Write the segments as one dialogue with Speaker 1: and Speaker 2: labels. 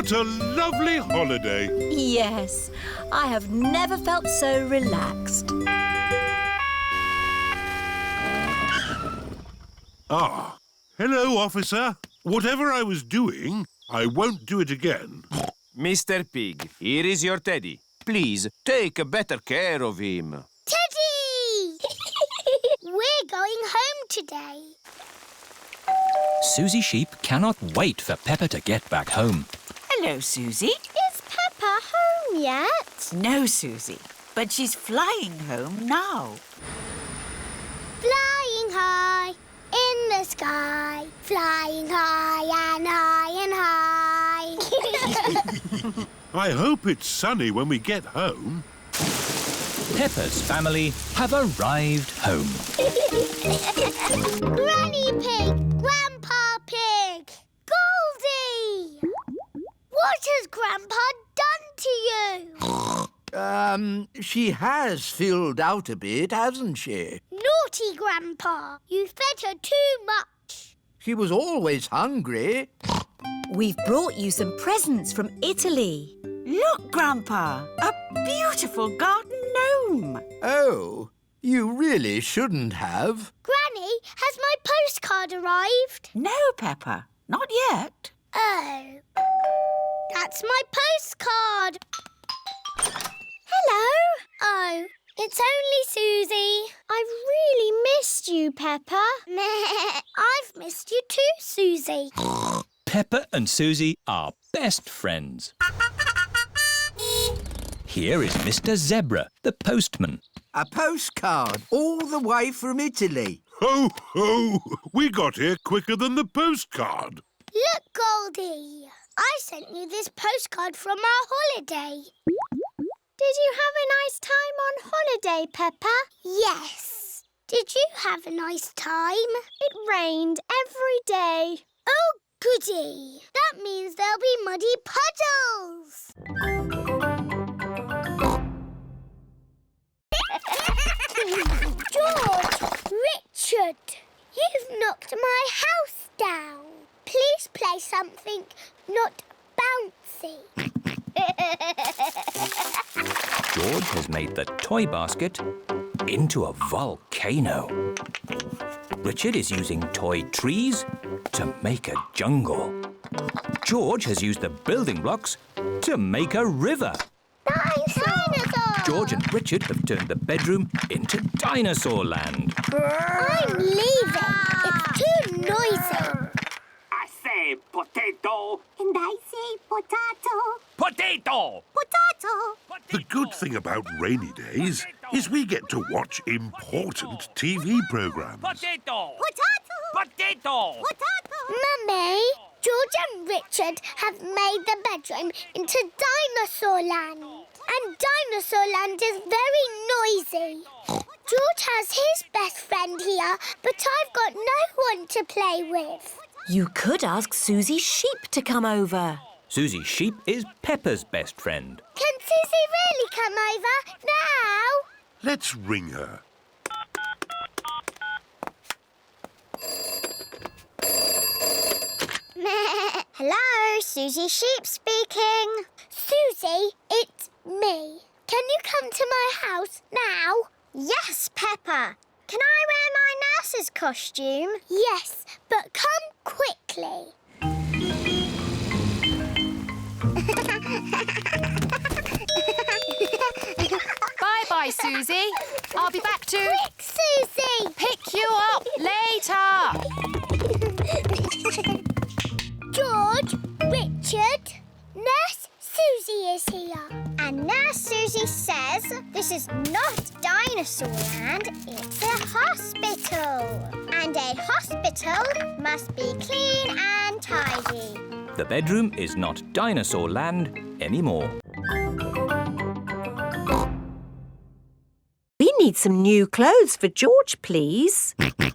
Speaker 1: What a lovely holiday.
Speaker 2: Yes, I have never felt so relaxed.
Speaker 1: Ah, hello, officer. Whatever I was doing, I won't do it again.
Speaker 3: Mr. Pig, here is your teddy. Please, take better care of him.
Speaker 4: Teddy! We're going home today.
Speaker 5: Suzy Sheep cannot wait for Peppa to get back home.
Speaker 6: Hello, Suzy.
Speaker 4: Is Peppa home yet?
Speaker 6: No, Suzy, but she's flying home now.
Speaker 4: Flying high in the sky, flying high and high and high.
Speaker 1: I hope it's sunny when we get home.
Speaker 5: Peppa's family have arrived home.
Speaker 4: Granny Pig, Grandpa Pig, Goldie! What has Grandpa done to you?
Speaker 7: She has filled out a bit, hasn't she?
Speaker 4: Naughty Grandpa, you fed her too much.
Speaker 7: She was always hungry.
Speaker 2: We've brought you some presents from Italy.
Speaker 6: Look, Grandpa, a beautiful garden gnome.
Speaker 7: Oh, you really shouldn't have.
Speaker 4: Granny, has my postcard arrived?
Speaker 6: No, Peppa, not yet.
Speaker 4: Oh, that's my postcard. Hello. Oh, it's only Suzy. I've really missed you, Peppa. I've missed you too, Suzy.
Speaker 5: Peppa and Suzy are best friends. Here is Mr. Zebra, the postman.
Speaker 7: A postcard all the way from Italy.
Speaker 1: Ho, ho! We got here quicker than the postcard.
Speaker 4: Look, Goldie. I sent you this postcard from our holiday. Did you have a nice time on holiday, Peppa? Yes. Did you have a nice time? It rained every day. Oh, goody. That means there'll be muddy puddles. George, Richard, you've knocked my house down. Please play something not bouncy.
Speaker 5: George has made the toy basket into a volcano. Richard is using toy trees to make a jungle. George has used the building blocks to make a river.
Speaker 4: Dinosaur!
Speaker 5: George and Richard have turned the bedroom into Dinosaur land.
Speaker 4: I'm leaving. It's too noisy.
Speaker 3: I say potato.
Speaker 4: And I say potato.
Speaker 3: Potato!
Speaker 4: Potato.
Speaker 1: The good thing about rainy days is we get to watch important TV programs.
Speaker 3: Potato!
Speaker 4: Potato.
Speaker 3: Potato!
Speaker 4: Potato. Mummy, George and Richard have made the bedroom into Dinosaur Land. And Dinosaur Land is very noisy. George has his best friend here, but I've got no one to play with.
Speaker 2: You could ask Suzy Sheep to come over.
Speaker 5: Suzy Sheep is Peppa's best friend.
Speaker 4: Can Suzy really come over now?
Speaker 1: Let's ring her.
Speaker 4: Hello, Suzy Sheep speaking. Suzy, it's me. Can you come to my house now? Yes, Peppa. Can I wear my nurse's costume? Yes, but come quickly.
Speaker 8: Bye-bye, Suzy. I'll be back to
Speaker 4: Quick, Suzy!
Speaker 8: pick you up later.
Speaker 4: George, Richard, Nurse Suzy is here. And Nurse Suzy says this is not Dinosaur Land, it's a hospital. And a hospital must be clean and tidy.
Speaker 5: The bedroom is not Dinosaur land anymore.
Speaker 2: We need some new clothes for George, please.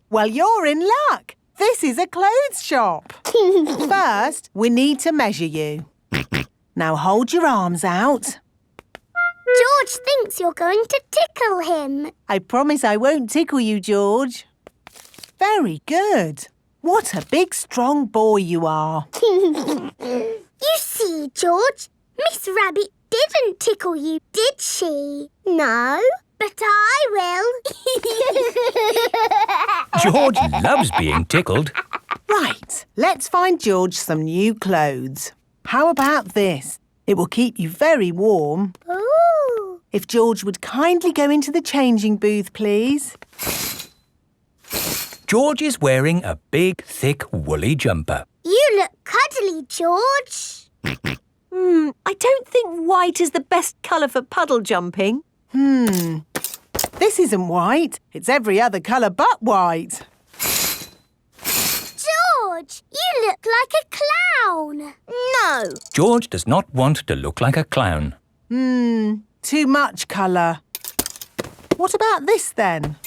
Speaker 9: Well, you're in luck. This is a clothes shop. First, we need to measure you. Now hold your arms out.
Speaker 4: George thinks you're going to tickle him.
Speaker 9: I promise I won't tickle you, George. Very good. What a big, strong boy you are.
Speaker 4: You see, George, Miss Rabbit didn't tickle you, did she? No, but I will.
Speaker 5: George loves being tickled.
Speaker 9: Right, let's find George some new clothes. How about this? It will keep you very warm.
Speaker 4: Ooh.
Speaker 9: If George would kindly go into the changing booth, please.
Speaker 5: George is wearing a big, thick, woolly jumper.
Speaker 4: You look cuddly, George.
Speaker 2: I don't think white is the best colour for puddle jumping.
Speaker 9: This isn't white. It's every other colour but white.
Speaker 4: George, you look like a clown. No.
Speaker 5: George does not want to look like a clown.
Speaker 9: Too much colour. What about this then?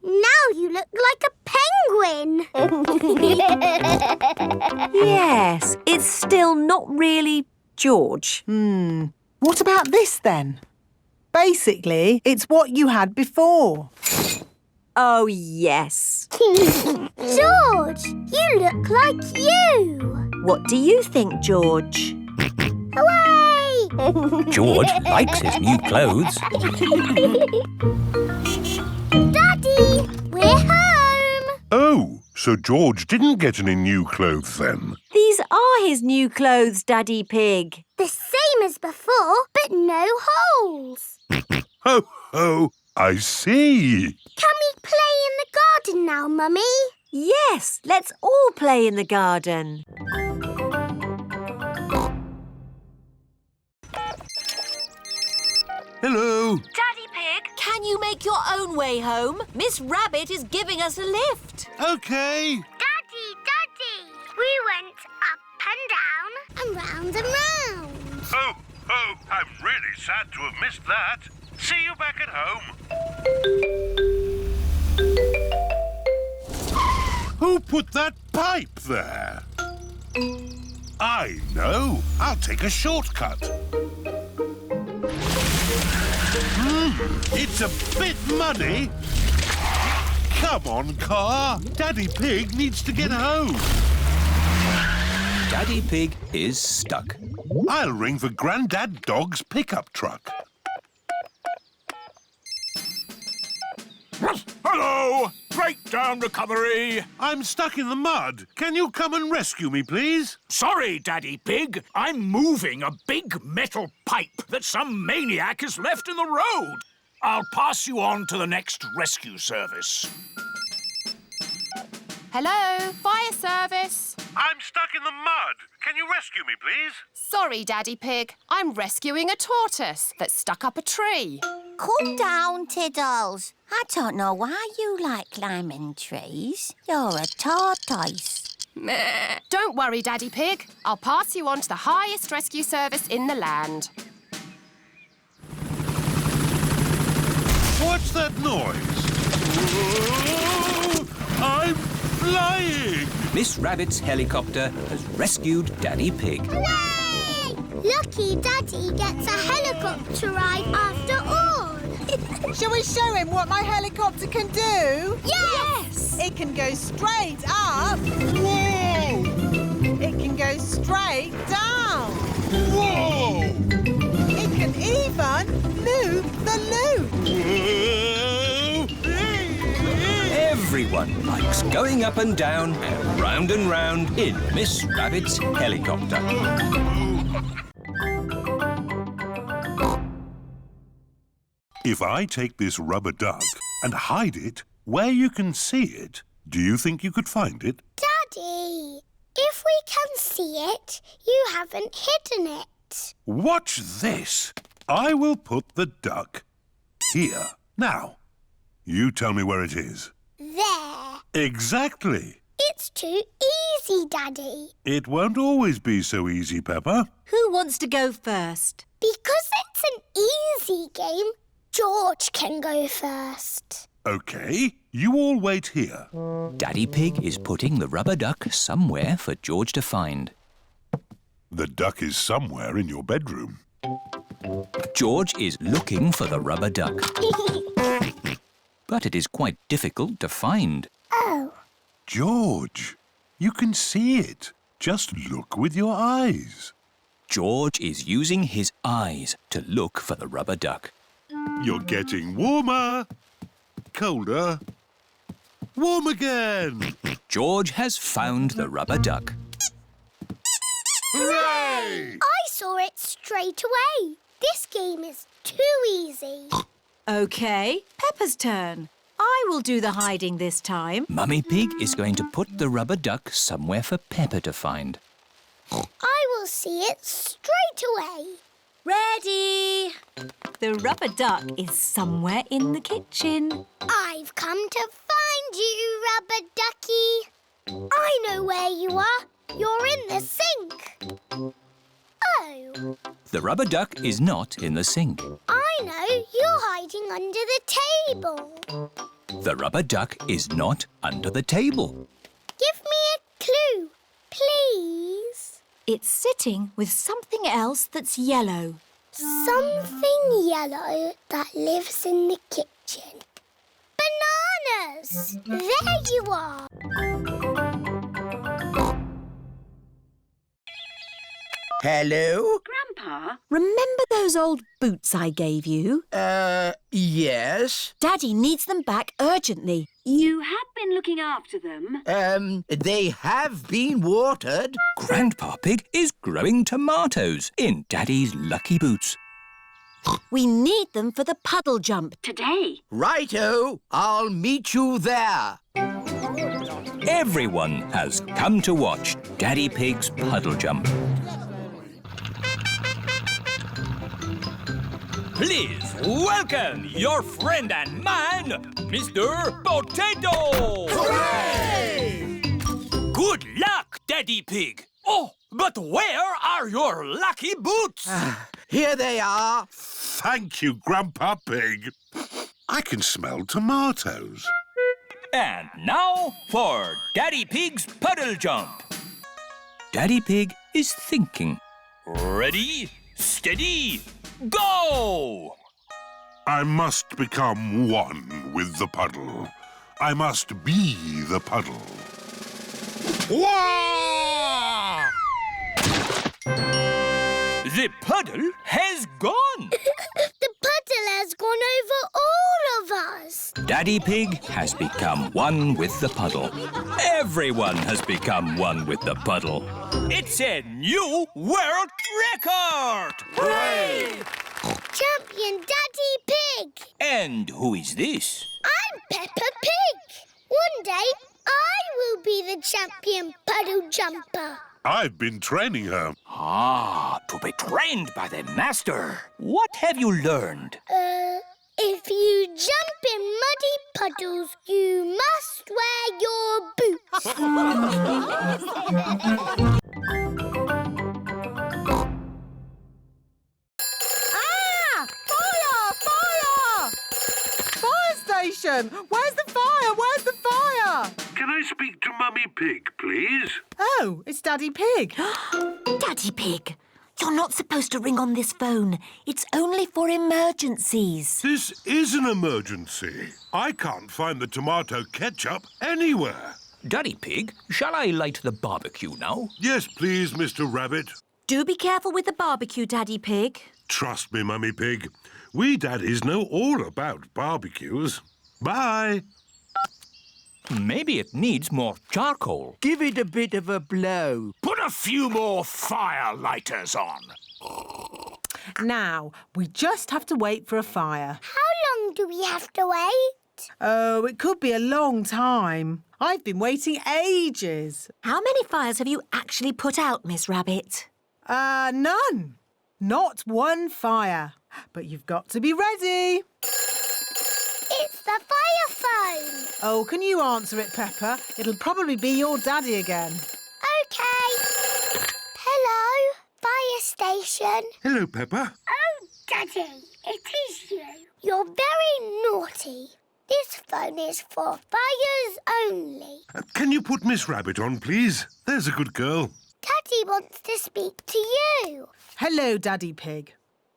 Speaker 4: Now you look like a penguin.
Speaker 2: Yes, it's still not really George.
Speaker 9: What about this then? Basically, it's what you had before.
Speaker 2: Oh, yes.
Speaker 4: George, you look like you.
Speaker 2: What do you think, George?
Speaker 4: Hooray!
Speaker 5: George likes his new clothes.
Speaker 4: Daddy, we're home.
Speaker 1: Oh, so George didn't get any new clothes then?
Speaker 2: These are his new clothes, Daddy Pig.
Speaker 4: The same as before, but no holes.
Speaker 1: Ho, ho, I see.
Speaker 4: Can we play in the garden now, Mummy?
Speaker 2: Yes, let's all play in the garden.
Speaker 1: Hello.
Speaker 2: Daddy Pig, can you make your own way home? Miss Rabbit is giving us a lift.
Speaker 1: Okay.
Speaker 4: Daddy, we went up and down and round and round.
Speaker 1: Oh, I'm really sad to have missed that. See you back at home. Who put that pipe there? I know. I'll take a shortcut. It's a bit muddy. Come on, car. Daddy Pig needs to get home.
Speaker 5: Daddy Pig is stuck.
Speaker 1: I'll ring for Grandad Dog's pickup truck.
Speaker 10: Hello! Breakdown recovery!
Speaker 1: I'm stuck in the mud. Can you come and rescue me, please?
Speaker 10: Sorry, Daddy Pig. I'm moving a big metal pipe that some maniac has left in the road. I'll pass you on to the next rescue service.
Speaker 8: Hello, fire service.
Speaker 1: I'm stuck in the mud. Can you rescue me, please?
Speaker 8: Sorry, Daddy Pig. I'm rescuing a tortoise that's stuck up a tree.
Speaker 11: Calm down, Tiddles. I don't know why you like climbing trees. You're a tortoise.
Speaker 8: Meh. Don't worry, Daddy Pig. I'll pass you on to the highest rescue service in the land.
Speaker 1: What's that noise? Whoa! I'm flying!
Speaker 5: Miss Rabbit's helicopter has rescued Daddy Pig.
Speaker 4: Hooray! Lucky Daddy gets a helicopter ride after all.
Speaker 9: Shall we show him what my helicopter can do?
Speaker 4: Yes!
Speaker 9: It can go straight up.
Speaker 1: Whoa!
Speaker 9: It can go straight down.
Speaker 1: Whoa!
Speaker 9: It can even loop the loop.
Speaker 5: Everyone likes going up and down and round in Miss Rabbit's helicopter.
Speaker 1: If I take this rubber duck and hide it where you can see it, do you think you could find it?
Speaker 4: Daddy, if we can see it, you haven't hidden it.
Speaker 1: Watch this. I will put the duck here. Now, you tell me where it is.
Speaker 4: There.
Speaker 1: Exactly.
Speaker 4: It's too easy, Daddy.
Speaker 1: It won't always be so easy, Peppa.
Speaker 2: Who wants to go first?
Speaker 4: Because it's an easy game, George can go first.
Speaker 1: OK, you all wait here.
Speaker 5: Daddy Pig is putting the rubber duck somewhere for George to find.
Speaker 1: The duck is somewhere in your bedroom.
Speaker 5: George is looking for the rubber duck. But it is quite difficult to find.
Speaker 4: Oh.
Speaker 1: George, you can see it. Just look with your eyes.
Speaker 5: George is using his eyes to look for the rubber duck.
Speaker 1: You're getting warmer, colder, warm again.
Speaker 5: George has found the rubber duck.
Speaker 1: Hooray!
Speaker 4: I saw it straight away. This game is too easy.
Speaker 2: OK, Peppa's turn. I will do the hiding this time.
Speaker 5: Mummy Pig is going to put the rubber duck somewhere for Peppa to find.
Speaker 4: I will see it straight away.
Speaker 2: Ready? The rubber duck is somewhere in the kitchen.
Speaker 4: I've come to find you, rubber ducky. I know where you are. You're in the sink. Oh.
Speaker 5: The rubber duck is not in the sink.
Speaker 4: I know. You're hiding under the table.
Speaker 5: The rubber duck is not under the table.
Speaker 4: Give me a clue, please.
Speaker 2: It's sitting with something else that's yellow.
Speaker 4: Something yellow that lives in the kitchen. Bananas! There you are.
Speaker 7: Hello?
Speaker 2: Grandpa? Remember those old boots I gave you?
Speaker 7: Yes.
Speaker 2: Daddy needs them back urgently. You have been looking after them.
Speaker 7: They have been watered.
Speaker 5: Grandpa Pig is growing tomatoes in Daddy's lucky boots.
Speaker 2: We need them for the puddle jump today.
Speaker 7: Righto, I'll meet you there.
Speaker 5: Everyone has come to watch Daddy Pig's puddle jump. Please welcome your friend and mine, Mr. Potato!
Speaker 10: Hooray! Good luck, Daddy Pig. Oh, but where are your lucky boots?
Speaker 7: Here they are.
Speaker 1: Thank you, Grandpa Pig. I can smell tomatoes.
Speaker 5: And now for Daddy Pig's puddle jump. Daddy Pig is thinking. Ready, steady, go!
Speaker 1: I must become one with the puddle. I must be the puddle. Wah!
Speaker 5: The puddle has gone.
Speaker 4: The puddle has gone over all of us.
Speaker 5: Daddy Pig has become one with the puddle. Everyone has become one with the puddle. It's a new world record!
Speaker 10: Hooray!
Speaker 4: Champion Daddy Pig.
Speaker 5: And who is this?
Speaker 4: I'm Peppa Pig. One day, I will be the champion puddle jumper.
Speaker 1: I've been training her.
Speaker 5: Ah, to be trained by the master. What have you learned?
Speaker 4: If you jump in muddy puddles, you must wear your boots.
Speaker 9: Fire station! Where's the fire? Where's the fire?
Speaker 1: Can I speak to Mummy Pig, please?
Speaker 9: Oh, it's Daddy Pig.
Speaker 2: Daddy Pig, you're not supposed to ring on this phone. It's only for emergencies.
Speaker 1: This is an emergency. I can't find the tomato ketchup anywhere.
Speaker 5: Daddy Pig, shall I light the barbecue now?
Speaker 1: Yes, please, Mr. Rabbit.
Speaker 2: Do be careful with the barbecue, Daddy Pig.
Speaker 1: Trust me, Mummy Pig. We daddies know all about barbecues. Bye.
Speaker 5: Maybe it needs more charcoal.
Speaker 7: Give it a bit of a blow.
Speaker 10: Put a few more fire lighters on.
Speaker 9: Now, we just have to wait for a fire.
Speaker 4: How long do we have to wait?
Speaker 9: Oh, it could be a long time. I've been waiting ages.
Speaker 2: How many fires have you actually put out, Miss Rabbit?
Speaker 9: None. Not one fire. But you've got to be ready.
Speaker 4: It's the fire phone.
Speaker 9: Oh, can you answer it, Peppa? It'll probably be your daddy again.
Speaker 4: OK. Hello, fire station.
Speaker 1: Hello, Peppa.
Speaker 4: Oh, Daddy, it is you. You're very naughty. This phone is for fires only.
Speaker 1: Can you put Miss Rabbit on, please? There's a good girl.
Speaker 4: Daddy wants to speak to you.
Speaker 9: Hello, Daddy Pig.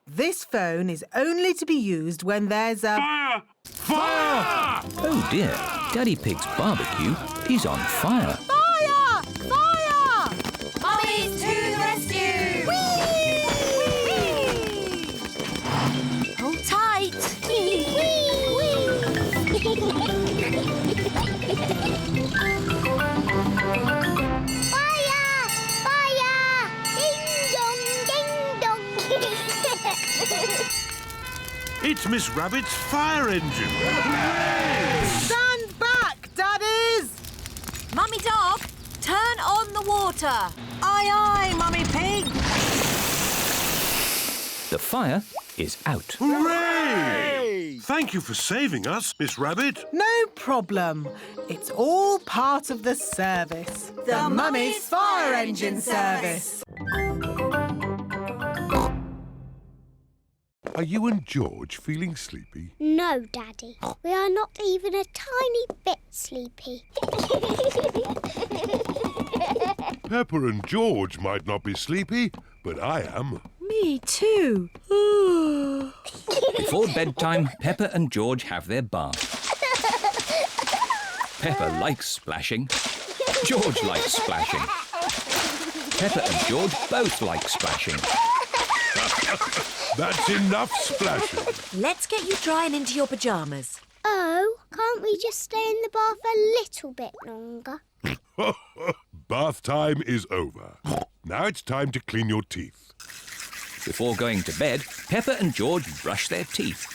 Speaker 9: This phone is only to be used when there's a...
Speaker 1: Fire! Fire!
Speaker 5: Oh dear, Daddy Pig's barbecue is on fire.
Speaker 9: Fire! Fire!
Speaker 1: It's Miss Rabbit's fire engine.
Speaker 9: Stand back, Daddies!
Speaker 2: Mummy Dog, turn on the water.
Speaker 6: Aye, aye, Mummy Pig.
Speaker 5: The fire is out.
Speaker 1: Hooray! Thank you for saving us, Miss Rabbit.
Speaker 9: No problem. It's all part of the service. The Mummy's Fire Engine Service.
Speaker 1: Are you and George feeling sleepy?
Speaker 4: No, Daddy. We are not even a tiny bit sleepy.
Speaker 1: Peppa and George might not be sleepy, but I am.
Speaker 6: Me too.
Speaker 5: Before bedtime, Peppa and George have their bath. Peppa likes splashing. George likes splashing. Peppa and George both like splashing.
Speaker 1: That's enough splashing.
Speaker 2: Let's get you drying into your pyjamas.
Speaker 4: Oh, can't we just stay in the bath a little bit longer?
Speaker 1: Bath time is over. Now it's time to clean your teeth.
Speaker 5: Before going to bed, Peppa and George brush their teeth.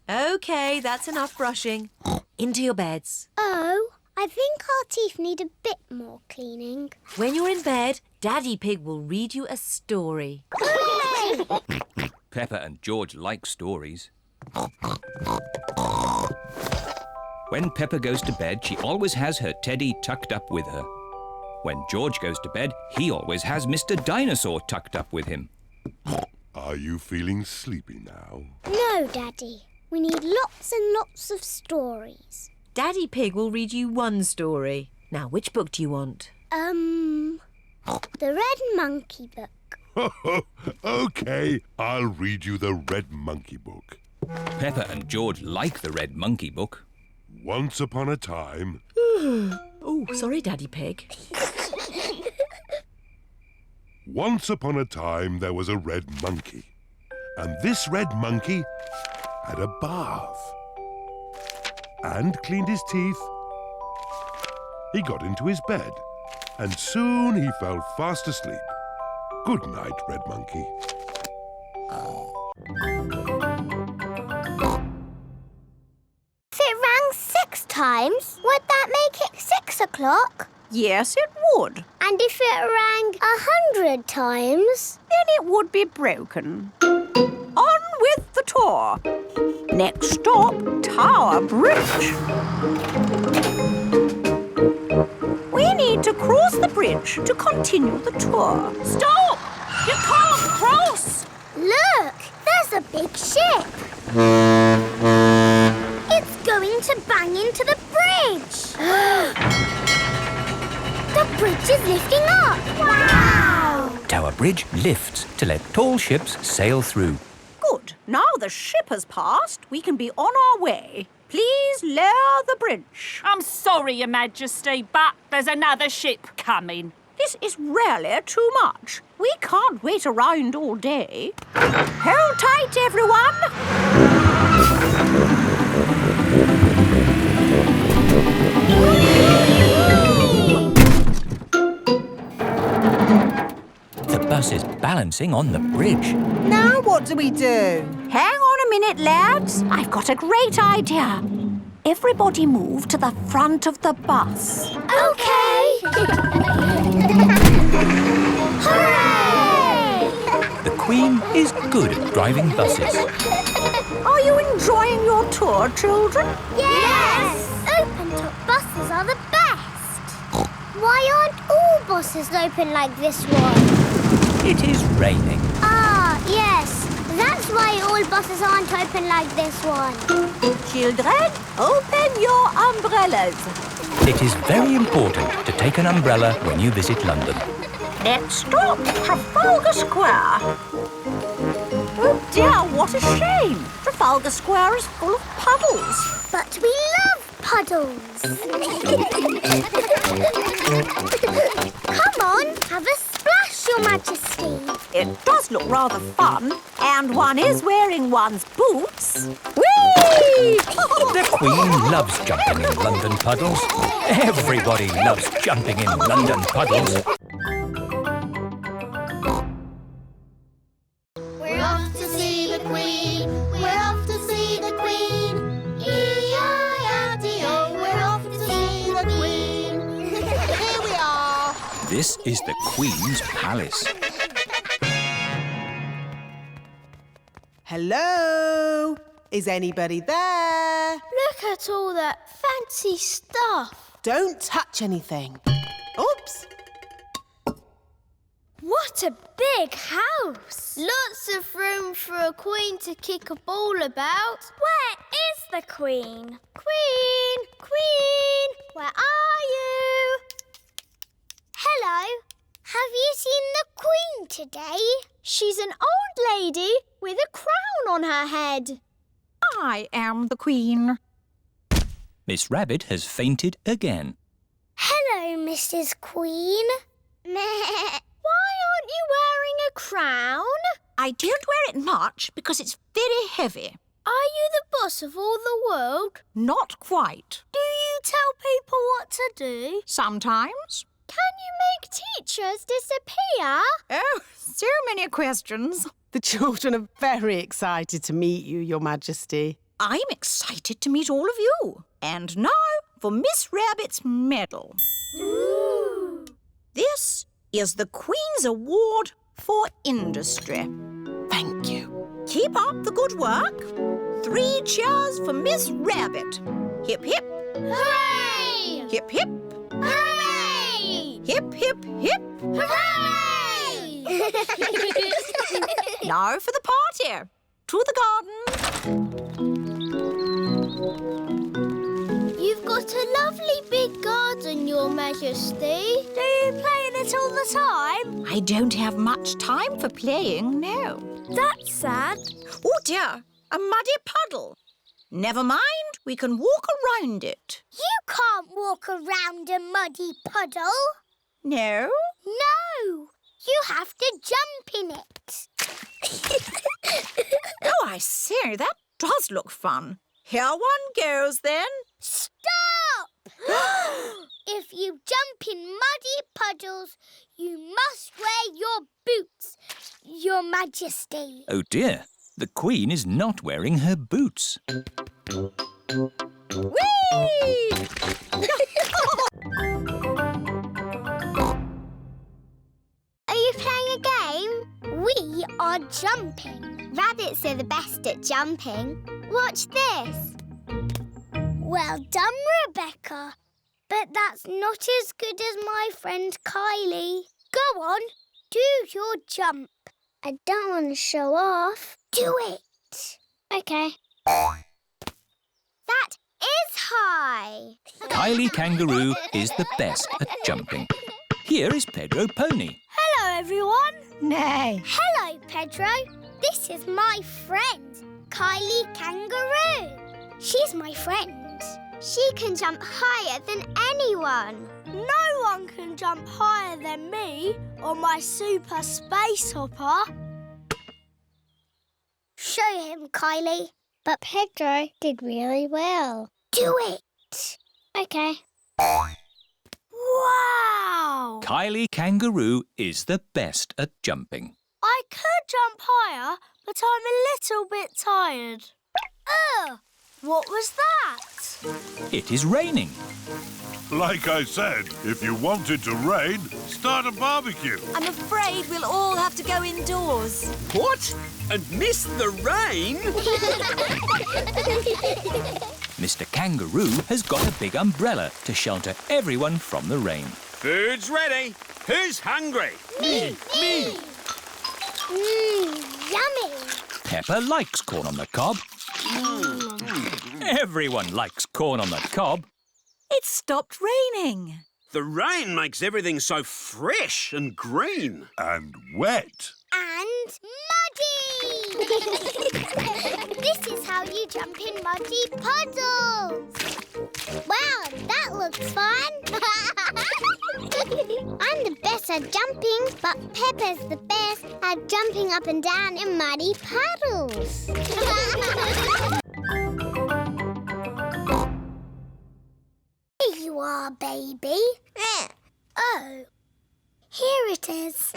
Speaker 2: OK, that's enough brushing. Into your beds.
Speaker 4: Oh, I think our teeth need a bit more cleaning.
Speaker 2: When you're in bed, Daddy Pig will read you a story.
Speaker 4: Hooray!
Speaker 5: Peppa and George like stories. When Peppa goes to bed, she always has her teddy tucked up with her. When George goes to bed, he always has Mr. Dinosaur tucked up with him.
Speaker 1: Are you feeling sleepy now?
Speaker 4: No, Daddy. We need lots and lots of stories.
Speaker 2: Daddy Pig will read you one story. Now, which book do you want?
Speaker 4: The Red Monkey book.
Speaker 1: OK, I'll read you the Red Monkey book.
Speaker 5: Peppa and George like the Red Monkey book.
Speaker 1: Once upon a time...
Speaker 2: Oh, sorry, Daddy Pig.
Speaker 1: Once upon a time, there was a red monkey. And this red monkey had a bath. And cleaned his teeth. He got into his bed. And soon he fell fast asleep. Good night, Red Monkey.
Speaker 4: If it rang 6 times, would that make it 6 o'clock?
Speaker 6: Yes, it would.
Speaker 4: And if it rang 100 times?
Speaker 6: Then it would be broken. On with the tour. Next stop, Tower Bridge. We need to cross the bridge to continue the tour.
Speaker 8: Stop! You can't cross!
Speaker 4: Look, there's a big ship. It's going to bang into the bridge. The bridge is lifting up. Wow!
Speaker 5: Tower Bridge lifts to let tall ships sail through.
Speaker 6: Good. Now the ship has passed, we can be on our way. Please lower the bridge.
Speaker 8: I'm sorry, Your Majesty, but there's another ship coming.
Speaker 6: This is really too much. We can't wait around all day. Hold tight, everyone.
Speaker 5: The bus is balancing on the bridge.
Speaker 9: Now what do we do?
Speaker 6: Hang on a minute, lads. I've got a great idea. Everybody move to the front of the bus.
Speaker 4: OK. Hooray!
Speaker 5: The Queen is good at driving buses.
Speaker 6: Are you enjoying your tour, children?
Speaker 4: Yes! Open-top buses are the best. Why aren't all buses open like this one?
Speaker 5: It is raining.
Speaker 4: Ah, yes. That's why all buses aren't open like this one.
Speaker 6: Children, open your umbrellas.
Speaker 5: It is very important to take an umbrella when you visit London.
Speaker 6: Next stop, Trafalgar Square. Oh dear, what a shame. Trafalgar Square is full of puddles.
Speaker 4: But we love puddles. Come on, have a splash, Your Majesty.
Speaker 6: It does look rather fun. And one is wearing one's boots. Whee!
Speaker 5: The Queen loves jumping in London puddles. Everybody loves jumping in London puddles. This is the Queen's palace.
Speaker 9: Hello? Is anybody there?
Speaker 4: Look at all that fancy stuff.
Speaker 9: Don't touch anything. Oops.
Speaker 4: What a big house. Lots of room for a queen to kick a ball about. Where is the queen? Queen! Queen! Where are you? Hello. Have you seen the queen today? She's an old lady with a crown on her head.
Speaker 6: I am the Queen.
Speaker 5: Miss Rabbit has fainted again.
Speaker 4: Hello, Mrs. Queen. Meh. Why aren't you wearing a crown?
Speaker 6: I don't wear it much because it's very heavy.
Speaker 4: Are you the boss of all the world?
Speaker 6: Not quite.
Speaker 4: Do you tell people what to do?
Speaker 6: Sometimes.
Speaker 4: Can you make teachers disappear?
Speaker 6: Oh, so many questions.
Speaker 9: The children are very excited to meet you, Your Majesty.
Speaker 6: I'm excited to meet all of you. And now for Miss Rabbit's medal.
Speaker 4: Ooh.
Speaker 6: This is the Queen's Award for Industry.
Speaker 9: Thank you.
Speaker 6: Keep up the good work. 3 cheers for Miss Rabbit. Hip, hip.
Speaker 4: Hooray!
Speaker 6: Hip, hip.
Speaker 4: Hooray!
Speaker 6: Hip, hip, hip.
Speaker 4: Hooray!
Speaker 6: Now for the party. To the garden.
Speaker 4: You've got a lovely big garden, Your Majesty. Do you play in it all the time?
Speaker 6: I don't have much time for playing, no.
Speaker 4: That's sad.
Speaker 6: Oh dear, a muddy puddle. Never mind, we can walk around it.
Speaker 4: You can't walk around a muddy puddle.
Speaker 6: No?
Speaker 4: No, you have to jump in it.
Speaker 6: Oh, I see, that does look fun. Here one goes then.
Speaker 4: Stop! If you jump in muddy puddles, you must wear your boots, Your Majesty.
Speaker 5: Oh dear, the Queen is not wearing her boots.
Speaker 6: Whee!
Speaker 4: Are you playing a game? We are jumping. Rabbits are the best at jumping. Watch this. Well done, Rebecca. But that's not as good as my friend Kylie. Go on, do your jump. I don't want to show off. Do it. OK. That is high.
Speaker 5: Kylie Kangaroo is the best at jumping. Here is Pedro Pony.
Speaker 4: Hello, everyone.
Speaker 6: Nay.
Speaker 4: Hello, Pedro. This is my friend, Kylie Kangaroo. She's my friend. She can jump higher than anyone. No one can jump higher than me or my super space hopper. Show him, Kylie. But Pedro did really well. Do it. OK. Wow!
Speaker 5: Kylie Kangaroo is the best at jumping.
Speaker 4: I could jump higher, but I'm a little bit tired. Ugh! What was that?
Speaker 5: It is raining.
Speaker 1: Like I said, if you want it to rain, start a barbecue.
Speaker 2: I'm afraid we'll all have to go indoors.
Speaker 7: What? And miss the rain?
Speaker 5: Mr. Kangaroo has got a big umbrella to shelter everyone from the rain.
Speaker 10: Food's ready. Who's hungry?
Speaker 4: Me! Yummy!
Speaker 5: Peppa likes corn on the cob. Everyone likes corn on the cob.
Speaker 2: It's stopped raining.
Speaker 10: The rain makes everything so fresh and green.
Speaker 1: And wet.
Speaker 4: And muddy! This is how you jump in muddy puddles. Wow, that looks fun. I'm the best at jumping, but Peppa's the best at jumping up and down in muddy puddles. Here you are, baby. Oh, here it is.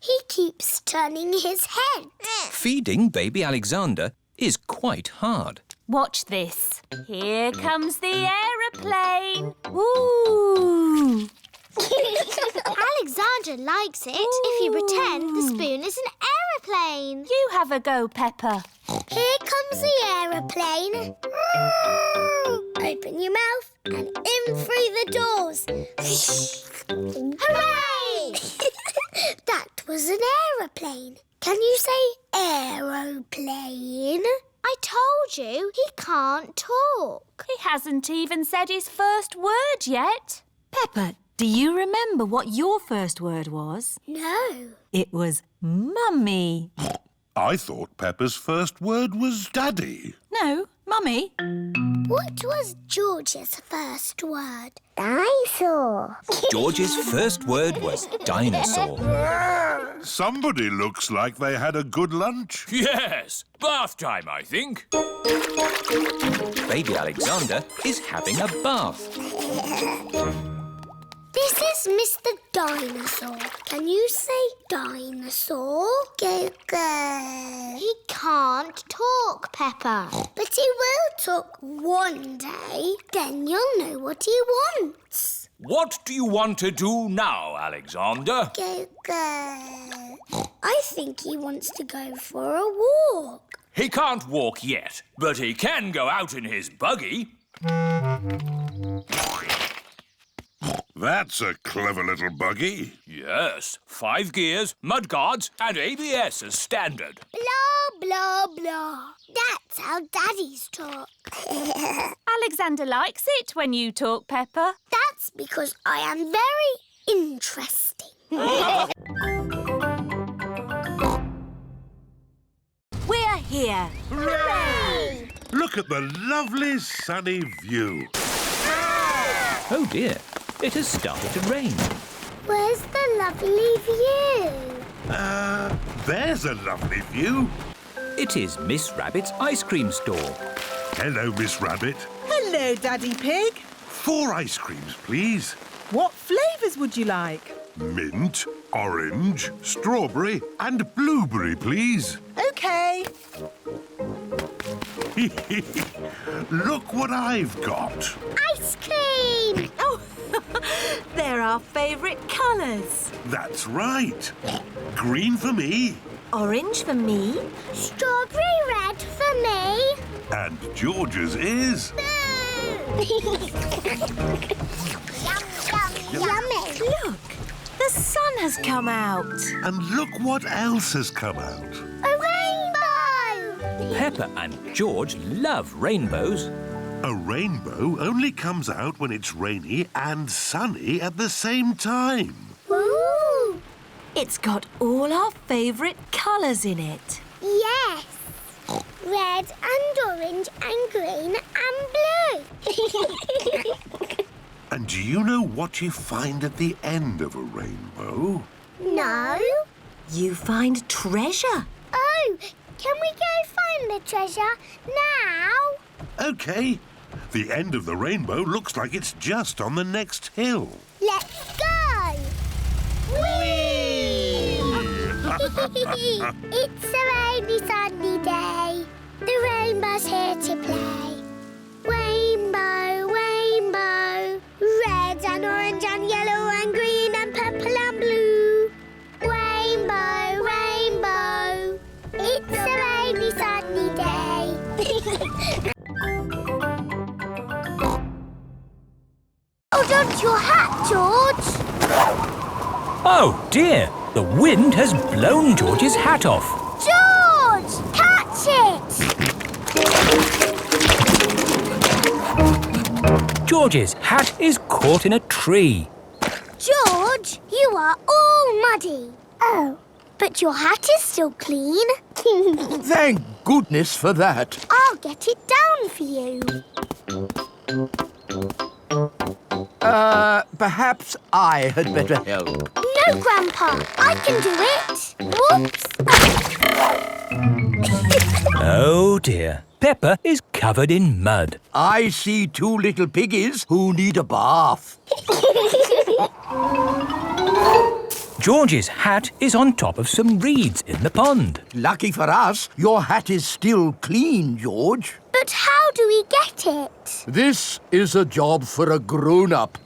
Speaker 4: He keeps turning his head.
Speaker 5: Feeding baby Alexander is quite hard.
Speaker 2: Watch this. Here comes the aeroplane. Woo!
Speaker 4: Alexander likes it if you pretend the spoon is an aeroplane.
Speaker 6: You have a go, Peppa.
Speaker 4: Here comes the aeroplane. Open your mouth and in through the doors. Hooray! That was an aeroplane. Can you say aeroplane? I told you he can't talk.
Speaker 6: He hasn't even said his first word yet.
Speaker 2: Peppa, do you remember what your first word was?
Speaker 4: No.
Speaker 2: It was Mummy.
Speaker 1: I thought Peppa's first word was Daddy.
Speaker 2: No, Mummy.
Speaker 4: What was George's first word? Dinosaur.
Speaker 5: George's first word was dinosaur.
Speaker 1: Somebody looks like they had a good lunch.
Speaker 10: Yes, bath time, I think.
Speaker 5: Baby Alexander is having a bath.
Speaker 4: This is Mr. Dinosaur. Can you say dinosaur? Go, go. He can't talk, Peppa. But he will talk one day. Then you'll know what he wants.
Speaker 10: What do you want to do now, Alexander?
Speaker 4: Go, go. I think he wants to go for a walk.
Speaker 10: He can't walk yet, but he can go out in his buggy.
Speaker 1: That's a clever little buggy.
Speaker 10: Yes, 5 gears, mudguards and ABS as standard.
Speaker 4: Blah, blah, blah. That's how daddies talk.
Speaker 6: Alexander likes it when you talk, Peppa.
Speaker 4: That's because I am very interesting.
Speaker 2: We're here.
Speaker 4: Hooray!
Speaker 1: Look at the lovely sunny view.
Speaker 5: Oh dear, it has started to rain.
Speaker 4: Where's the lovely view?
Speaker 1: There's a lovely view.
Speaker 5: It is Miss Rabbit's ice cream store.
Speaker 1: Hello, Miss Rabbit.
Speaker 9: Hello, Daddy Pig.
Speaker 1: 4 ice creams, please.
Speaker 9: What flavours would you like?
Speaker 1: Mint, orange, strawberry and blueberry, please.
Speaker 9: OK.
Speaker 1: Look what I've got.
Speaker 4: Ice cream!
Speaker 2: Oh, they're our favourite colours.
Speaker 1: That's right. Green for me
Speaker 2: Orange for me.
Speaker 4: Strawberry red for me.
Speaker 1: and George's is...
Speaker 4: Yummy.
Speaker 2: Look, the sun has come out.
Speaker 1: And look what else has come out.
Speaker 4: A rainbow!
Speaker 5: Peppa and George love rainbows.
Speaker 1: A rainbow only comes out when it's rainy and sunny at the same time.
Speaker 4: Ooh!
Speaker 2: It's got all our favourite colours in it.
Speaker 4: Yes. Red and orange and green and blue.
Speaker 1: And do you know what you find at the end of a rainbow?
Speaker 4: No.
Speaker 2: You find treasure.
Speaker 4: Oh, can we go find the treasure now?
Speaker 1: OK. The end of the rainbow looks like it's just on the next hill.
Speaker 4: Let's go! Whee! It's a rainy, sunny day. The rainbow's here to play. Rainbow, rainbow, red and orange and yellow and green and purple and blue. Rainbow, rainbow, it's a rainy, sunny day. Hold on to your hat, George.
Speaker 5: Oh dear, the wind has blown George's hat off.
Speaker 4: George, catch it!
Speaker 5: George's hat is caught in a tree.
Speaker 4: George, you are all muddy. Oh, but your hat is still clean.
Speaker 7: Thank goodness for that.
Speaker 4: I'll get it down for you.
Speaker 7: Perhaps I had better help.
Speaker 4: No, Grandpa, I can do it. Whoops.
Speaker 5: Oh dear, Peppa is covered in mud.
Speaker 7: I see 2 little piggies who need a bath.
Speaker 5: George's hat is on top of some reeds in the pond.
Speaker 7: Lucky for us, your hat is still clean, George.
Speaker 4: But how do we get it?
Speaker 7: This is a job for a grown-up.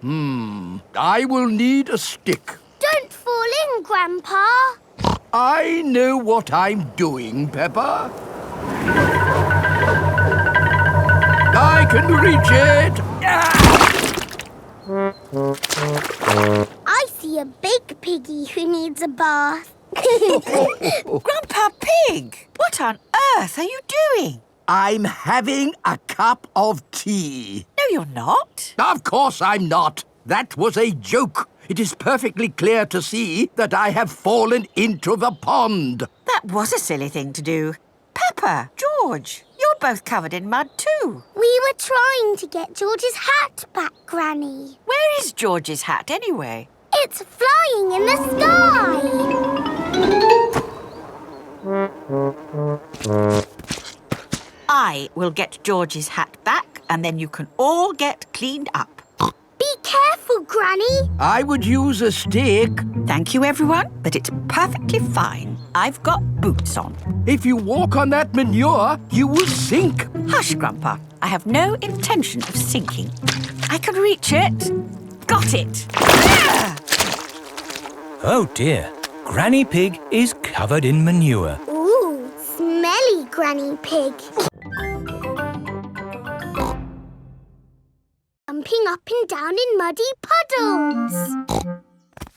Speaker 7: I will need a stick.
Speaker 4: Don't fall in, Grandpa.
Speaker 7: I know what I'm doing, Peppa. I can reach it.
Speaker 4: I see a big piggy who needs a bath.
Speaker 6: Grandpa Pig, what on earth are you doing?
Speaker 7: I'm having a cup of tea.
Speaker 6: No, you're not.
Speaker 7: Of course I'm not. That was a joke. It is perfectly clear to see that I have fallen into the pond.
Speaker 6: That was a silly thing to do. Peppa, George, you're both covered in mud too.
Speaker 4: We were trying to get George's hat back, Granny.
Speaker 6: Where is George's hat anyway?
Speaker 4: It's flying in the sky.
Speaker 6: I will get George's hat back and then you can all get cleaned up.
Speaker 4: Be careful, Granny.
Speaker 7: I would use a stick.
Speaker 6: Thank you, everyone, but it's perfectly fine. I've got boots on.
Speaker 7: If you walk on that manure, you will sink.
Speaker 6: Hush, Grandpa. I have no intention of sinking. I can reach it. Got it.
Speaker 5: Oh dear, Granny Pig is covered in manure.
Speaker 4: Ooh, smelly Granny Pig. Jumping up and down in muddy puddles.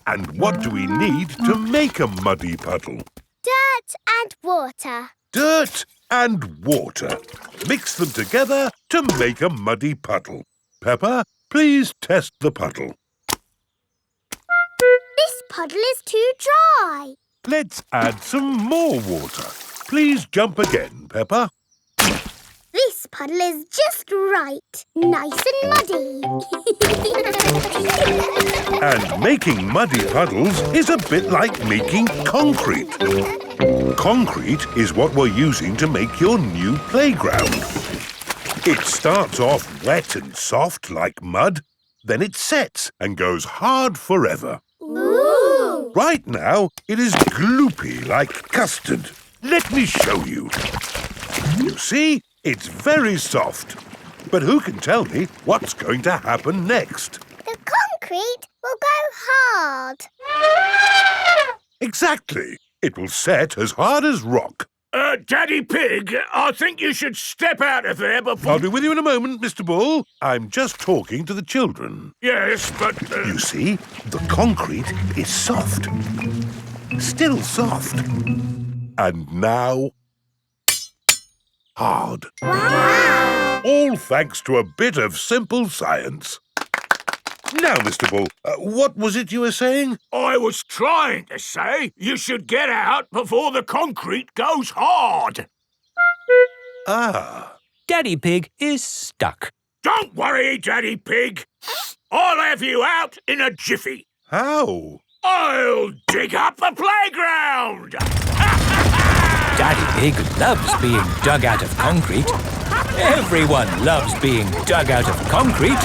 Speaker 1: And what do we need to make a muddy puddle?
Speaker 4: Dirt and water.
Speaker 1: Dirt and water. Mix them together to make a muddy puddle. Peppa, please test the puddle.
Speaker 4: This puddle is too dry.
Speaker 1: Let's add some more water. Please jump again, Peppa.
Speaker 4: This puddle is just right. Nice and muddy.
Speaker 1: And making muddy puddles is a bit like making concrete. Concrete is what we're using to make your new playground. It starts off wet and soft like mud, then it sets and goes hard forever.
Speaker 4: Ooh!
Speaker 1: Right now, it is gloopy like custard. Let me show you. You see, it's very soft. But who can tell me what's going to happen next?
Speaker 4: The concrete will go hard.
Speaker 1: Exactly. It will set as hard as rock.
Speaker 10: Daddy Pig, I think you should step out of there before...
Speaker 1: I'll be with you in a moment, Mr. Bull. I'm just talking to the children.
Speaker 10: Yes, but...
Speaker 1: You see, the concrete is soft. Still soft. And now... hard.
Speaker 4: Wow!
Speaker 1: All thanks to a bit of simple science. Now, Mr. Bull, what was it you were saying?
Speaker 10: I was trying to say you should get out before the concrete goes hard.
Speaker 1: Ah.
Speaker 5: Daddy Pig is stuck.
Speaker 10: Don't worry, Daddy Pig. I'll have you out in a jiffy.
Speaker 1: How?
Speaker 10: I'll dig up the playground.
Speaker 5: Daddy Pig loves being dug out of concrete. Everyone loves being dug out of concrete.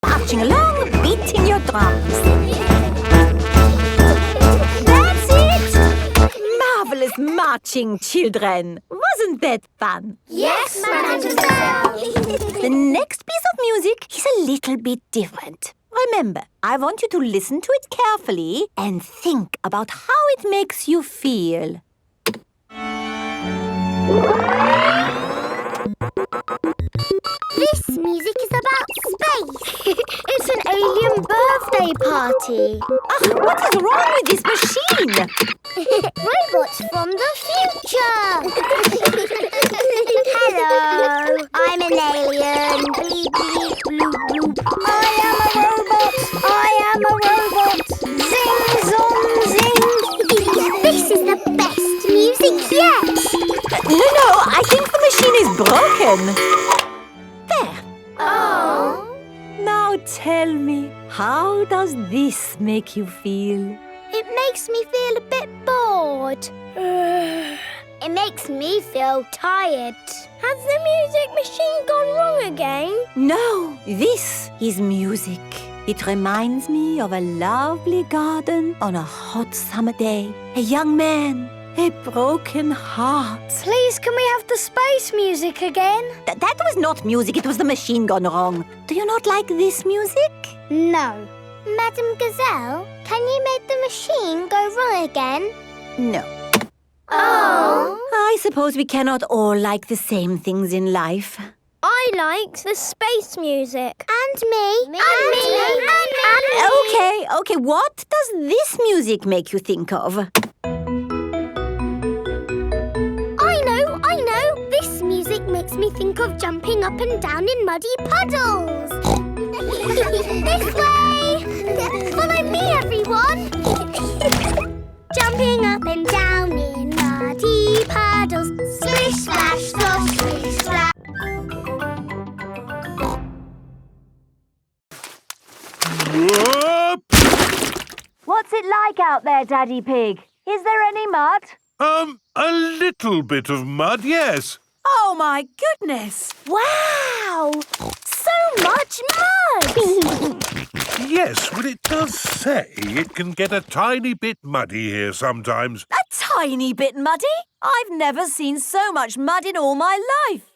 Speaker 2: Marching along, beating your drums.
Speaker 4: That's it!
Speaker 2: Marvelous marching, children. Wasn't that fun?
Speaker 4: Yes, Mademoiselle.
Speaker 2: The next piece of music is a little bit different. Remember, I want you to listen to it carefully and think about how it makes you feel.
Speaker 4: This music is about space. It's an alien birthday party.
Speaker 2: What is wrong with this machine?
Speaker 4: Robots from the future. Hello, I'm an alien. Bleep, bleep, bloop, bloop. I am a robot. I am a robot. Zing, zong, zing. This is the best music yet.
Speaker 2: No, I think the machine is broken. There.
Speaker 4: Oh.
Speaker 2: Now tell me, how does this make you feel?
Speaker 4: It makes me feel a bit bored. It makes me feel tired. Has the music machine gone wrong again?
Speaker 2: No, this is music. It reminds me of a lovely garden on a hot summer day. A young man A broken heart.
Speaker 4: Please, can we have the space music again?
Speaker 2: That was not music, it was the machine gone wrong. Do you not like this music?
Speaker 4: No. Madam Gazelle, can you make the machine go wrong again?
Speaker 2: No.
Speaker 4: Oh.
Speaker 2: I suppose we cannot all like the same things in life.
Speaker 4: I like the space music. And me. And me.
Speaker 2: Okay, what does this music make you think of?
Speaker 4: I know. This music makes me think of jumping up and down in muddy puddles. This way. Follow me, everyone. Jumping up and down in muddy puddles. Splish, splash, splosh, splish, splash.
Speaker 1: Whoop!
Speaker 2: What's it like out there, Daddy Pig? Is there any mud?
Speaker 1: A little bit of mud, yes.
Speaker 6: Oh, my goodness!
Speaker 4: Wow! So much mud!
Speaker 1: Yes, well, it does say it can get a tiny bit muddy here sometimes.
Speaker 6: A tiny bit muddy? I've never seen so much mud in all my life.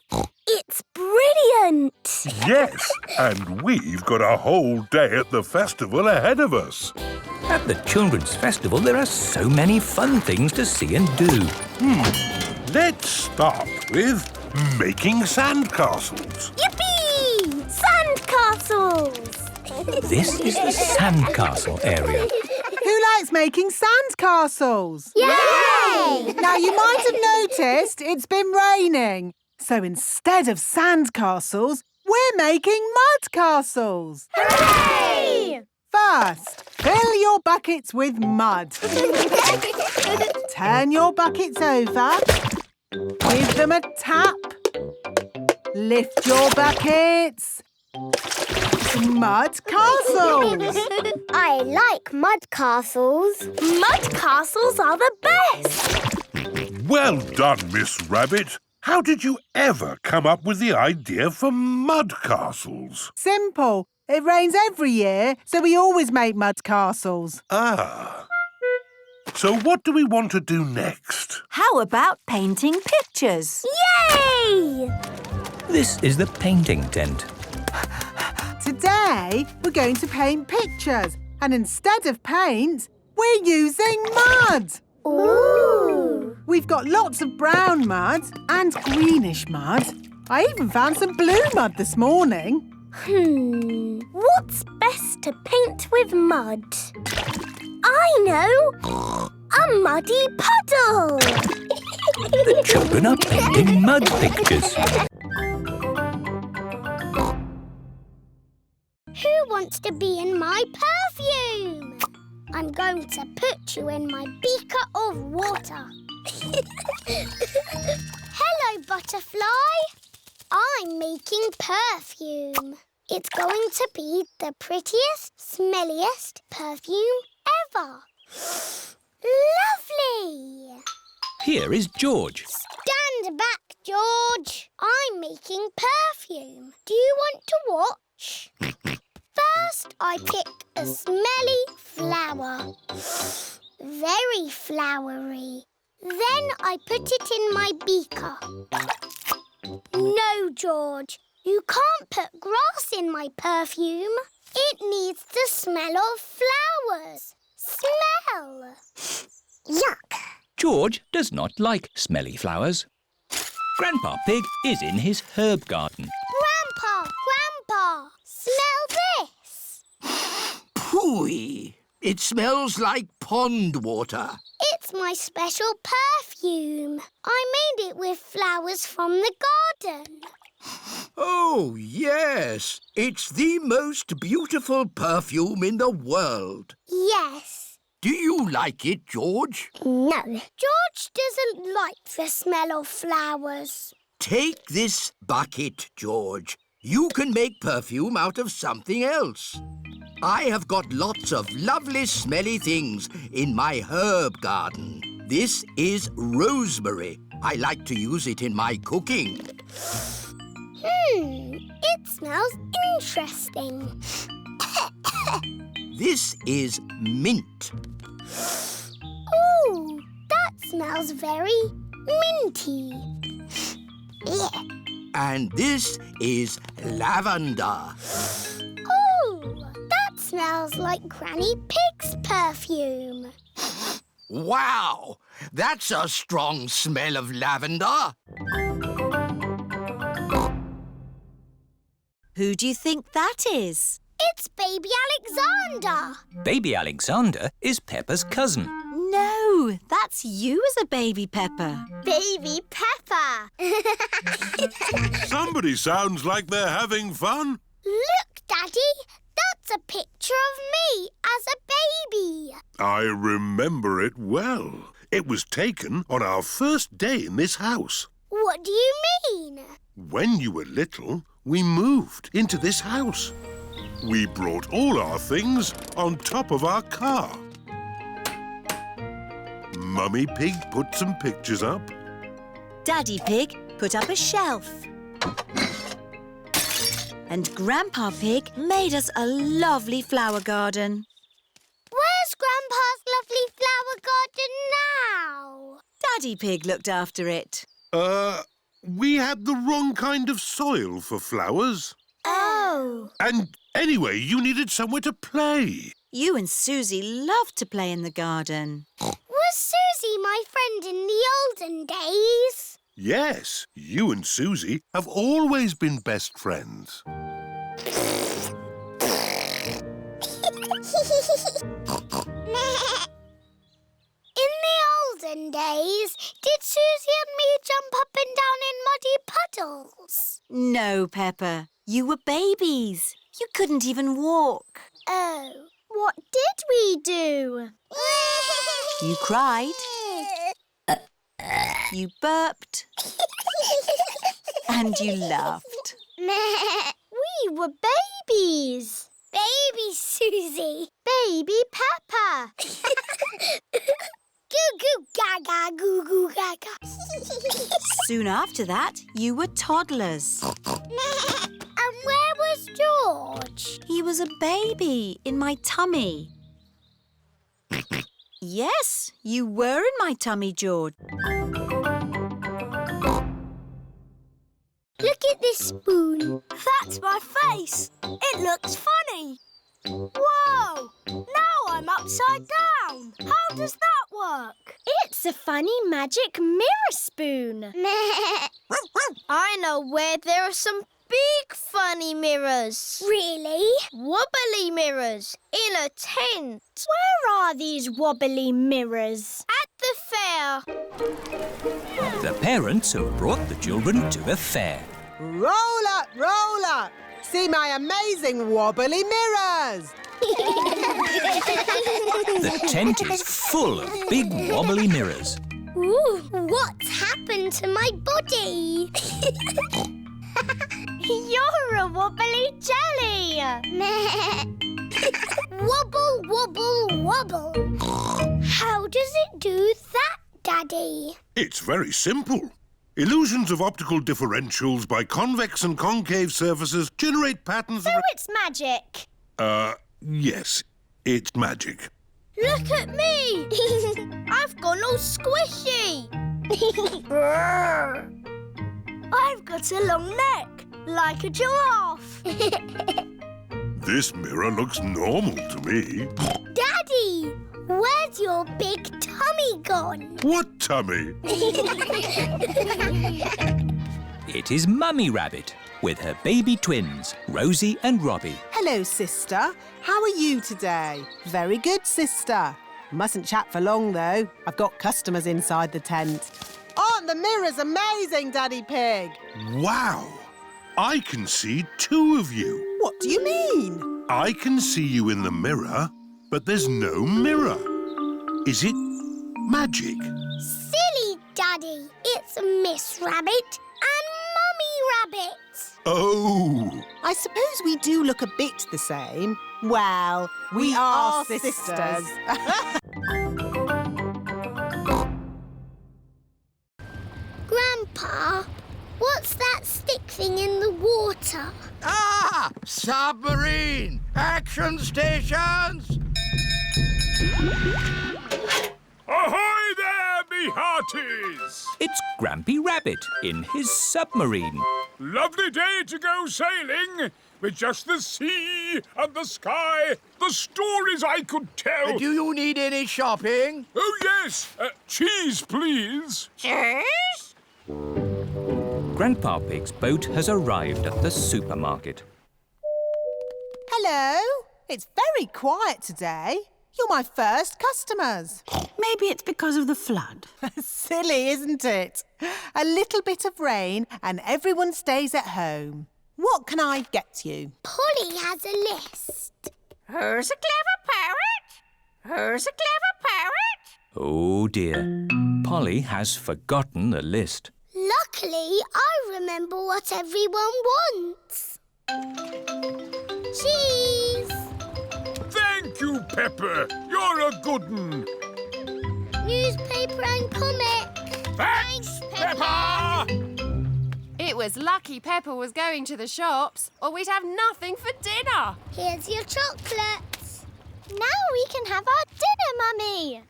Speaker 4: It's brilliant!
Speaker 1: Yes, and we've got a whole day at the festival ahead of us.
Speaker 5: At the Children's Festival, there are so many fun things to see and do.
Speaker 1: Let's start with making sandcastles.
Speaker 4: Yippee! Sandcastles!
Speaker 5: This is the sandcastle area.
Speaker 9: Who likes making sandcastles?
Speaker 4: Yay!
Speaker 9: Now, you might have noticed it's been raining. So instead of sandcastles, we're making mud castles.
Speaker 4: Hooray!
Speaker 9: First, fill your buckets with mud. Turn your buckets over. Give them a tap. Lift your buckets. Mud castles.
Speaker 4: I like mud castles. Mud castles are the best.
Speaker 1: Well done, Miss Rabbit. How did you ever come up with the idea for mud castles?
Speaker 9: Simple. It rains every year, so we always make mud castles.
Speaker 1: Ah. So what do we want to do next?
Speaker 6: How about painting pictures?
Speaker 4: Yay!
Speaker 5: This is the painting tent.
Speaker 9: Today, we're going to paint pictures. And instead of paint, we're using mud.
Speaker 4: Ooh!
Speaker 9: We've got lots of brown mud and greenish mud. I even found some blue mud this morning.
Speaker 4: What's best to paint with mud? I know! A muddy puddle!
Speaker 5: The children are painting mud pictures.
Speaker 4: Who wants to be in my perfume? I'm going to put you in my beaker of water. Hello, butterfly. I'm making perfume. It's going to be the prettiest, smelliest perfume ever. Lovely!
Speaker 5: Here is George.
Speaker 4: Stand back, George. I'm making perfume. Do you want to watch? First, I pick a smelly flower. Very flowery. Then I put it in my beaker. No, George. You can't put grass in my perfume. It needs the smell of flowers. Smell! Yuck!
Speaker 5: George does not like smelly flowers. Grandpa Pig is in his herb garden.
Speaker 4: Grandpa! Smell this!
Speaker 7: Phooey! It smells like pond water.
Speaker 4: It's my special perfume. I made it with flowers from the garden.
Speaker 7: Oh, yes. It's the most beautiful perfume in the world.
Speaker 4: Yes.
Speaker 7: Do you like it, George?
Speaker 4: No. George doesn't like the smell of flowers.
Speaker 7: Take this bucket, George. You can make perfume out of something else. I have got lots of lovely smelly things in my herb garden. This is rosemary. I like to use it in my cooking.
Speaker 4: It smells interesting.
Speaker 7: This is mint.
Speaker 4: Ooh, that smells very minty. Yeah.
Speaker 7: And this is lavender.
Speaker 4: Oh, that smells like Granny Pig's perfume.
Speaker 7: Wow! That's a strong smell of lavender.
Speaker 2: Who do you think that is?
Speaker 4: It's Baby Alexander.
Speaker 5: Baby Alexander is Peppa's cousin.
Speaker 2: No, that's you as a baby Peppa.
Speaker 4: Baby Peppa.
Speaker 1: Somebody sounds like they're having fun.
Speaker 4: Look, Daddy. That's a picture of me as a baby.
Speaker 1: I remember it well. It was taken on our first day in this house.
Speaker 4: What do you mean?
Speaker 1: When you were little, we moved into this house. We brought all our things on top of our car. Mummy Pig put some pictures up.
Speaker 2: Daddy Pig put up a shelf. And Grandpa Pig made us a lovely flower garden.
Speaker 4: Where's Grandpa's lovely flower garden now?
Speaker 2: Daddy Pig looked after it.
Speaker 1: We had the wrong kind of soil for flowers.
Speaker 4: Oh.
Speaker 1: And anyway, you needed somewhere to play.
Speaker 2: You and Suzy loved to play in the garden.
Speaker 4: Was Suzy my friend in the olden days?
Speaker 1: Yes, you and Suzy have always been best friends.
Speaker 4: In the olden days, did Suzy and me jump up and down in muddy puddles?
Speaker 2: No, Peppa. You were babies. You couldn't even walk.
Speaker 4: Oh. What did we do?
Speaker 2: You cried. You burped. And you laughed.
Speaker 4: We were babies. Baby Suzy. Baby Peppa. Goo goo gaga, goo goo gaga.
Speaker 2: Soon after that, you were toddlers.
Speaker 4: And where was George?
Speaker 2: He was a baby in my tummy. Yes, you were in my tummy, George.
Speaker 4: Look at this spoon.
Speaker 6: That's my face. It looks funny. Whoa! Now I'm upside down. How does that work?
Speaker 4: It's a funny magic mirror spoon.
Speaker 6: I know where there are some big funny mirrors.
Speaker 4: Really?
Speaker 6: Wobbly mirrors in a tent.
Speaker 4: Where are these wobbly mirrors?
Speaker 6: At the fair.
Speaker 5: The parents have brought the children to a fair.
Speaker 9: Roll up, roll up. See my amazing wobbly mirrors.
Speaker 5: The tent is full of big wobbly mirrors.
Speaker 4: Ooh, what's happened to my body?
Speaker 6: You're a wobbly jelly.
Speaker 4: Wobble, wobble, wobble. How does it do that, Daddy?
Speaker 1: It's very simple. Illusions of optical differentials by convex and concave surfaces generate patterns...
Speaker 6: So it's magic.
Speaker 1: Yes, it's magic.
Speaker 6: Look at me. I've gone all squishy. I've got a long neck, like a giraffe.
Speaker 1: This mirror looks normal to me.
Speaker 4: Daddy, where's your big tummy gone?
Speaker 1: What tummy?
Speaker 5: It is Mummy Rabbit with her baby twins, Rosie and Robbie.
Speaker 9: Hello, sister. How are you today? Very good, sister. Mustn't chat for long, though. I've got customers inside the tent. Aren't the mirrors amazing, Daddy Pig?
Speaker 1: Wow! I can see two of you.
Speaker 9: What do you mean?
Speaker 1: I can see you in the mirror, but there's no mirror. Is it magic?
Speaker 4: Silly, Daddy. It's Miss Rabbit and Mummy Rabbit.
Speaker 1: Oh!
Speaker 9: I suppose we do look a bit the same. Well, we are sisters.
Speaker 4: Grandpa, what's that stick thing in the water?
Speaker 7: Ah! Submarine! Action stations!
Speaker 10: Ahoy there, me me hearties!
Speaker 5: It's Grampy Rabbit in his submarine.
Speaker 10: Lovely day to go sailing with just the sea and the sky. The stories I could tell.
Speaker 7: Do you need any shopping?
Speaker 10: Oh, yes. Cheese, please.
Speaker 6: Cheese?
Speaker 5: Grandpa Pig's boat has arrived at the supermarket.
Speaker 9: Hello. It's very quiet today. You're my first customers.
Speaker 6: Maybe it's because of the flood.
Speaker 9: Silly, isn't it? A little bit of rain and everyone stays at home. What can I get you?
Speaker 4: Polly has a list.
Speaker 6: Who's a clever parrot? Who's a clever parrot?
Speaker 5: Oh dear. Polly has forgotten the list.
Speaker 4: Luckily, I remember what everyone wants. Cheese!
Speaker 10: Thank you, Pepper. You're a good un.
Speaker 4: Newspaper and comic.
Speaker 10: Thanks, Peppa!
Speaker 8: It was lucky Peppa was going to the shops, or we'd have nothing for dinner.
Speaker 4: Here's your chocolates. Now we can have our dinner, Mummy.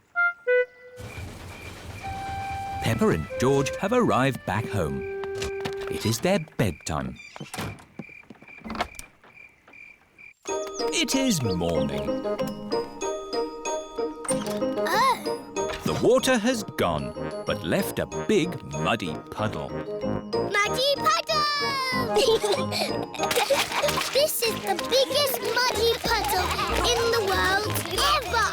Speaker 5: Peppa and George have arrived back home. It is their bedtime. It is morning.
Speaker 4: Oh.
Speaker 5: The water has gone, but left a big muddy puddle.
Speaker 4: Muddy puddle! This is the biggest muddy puddle in the world ever!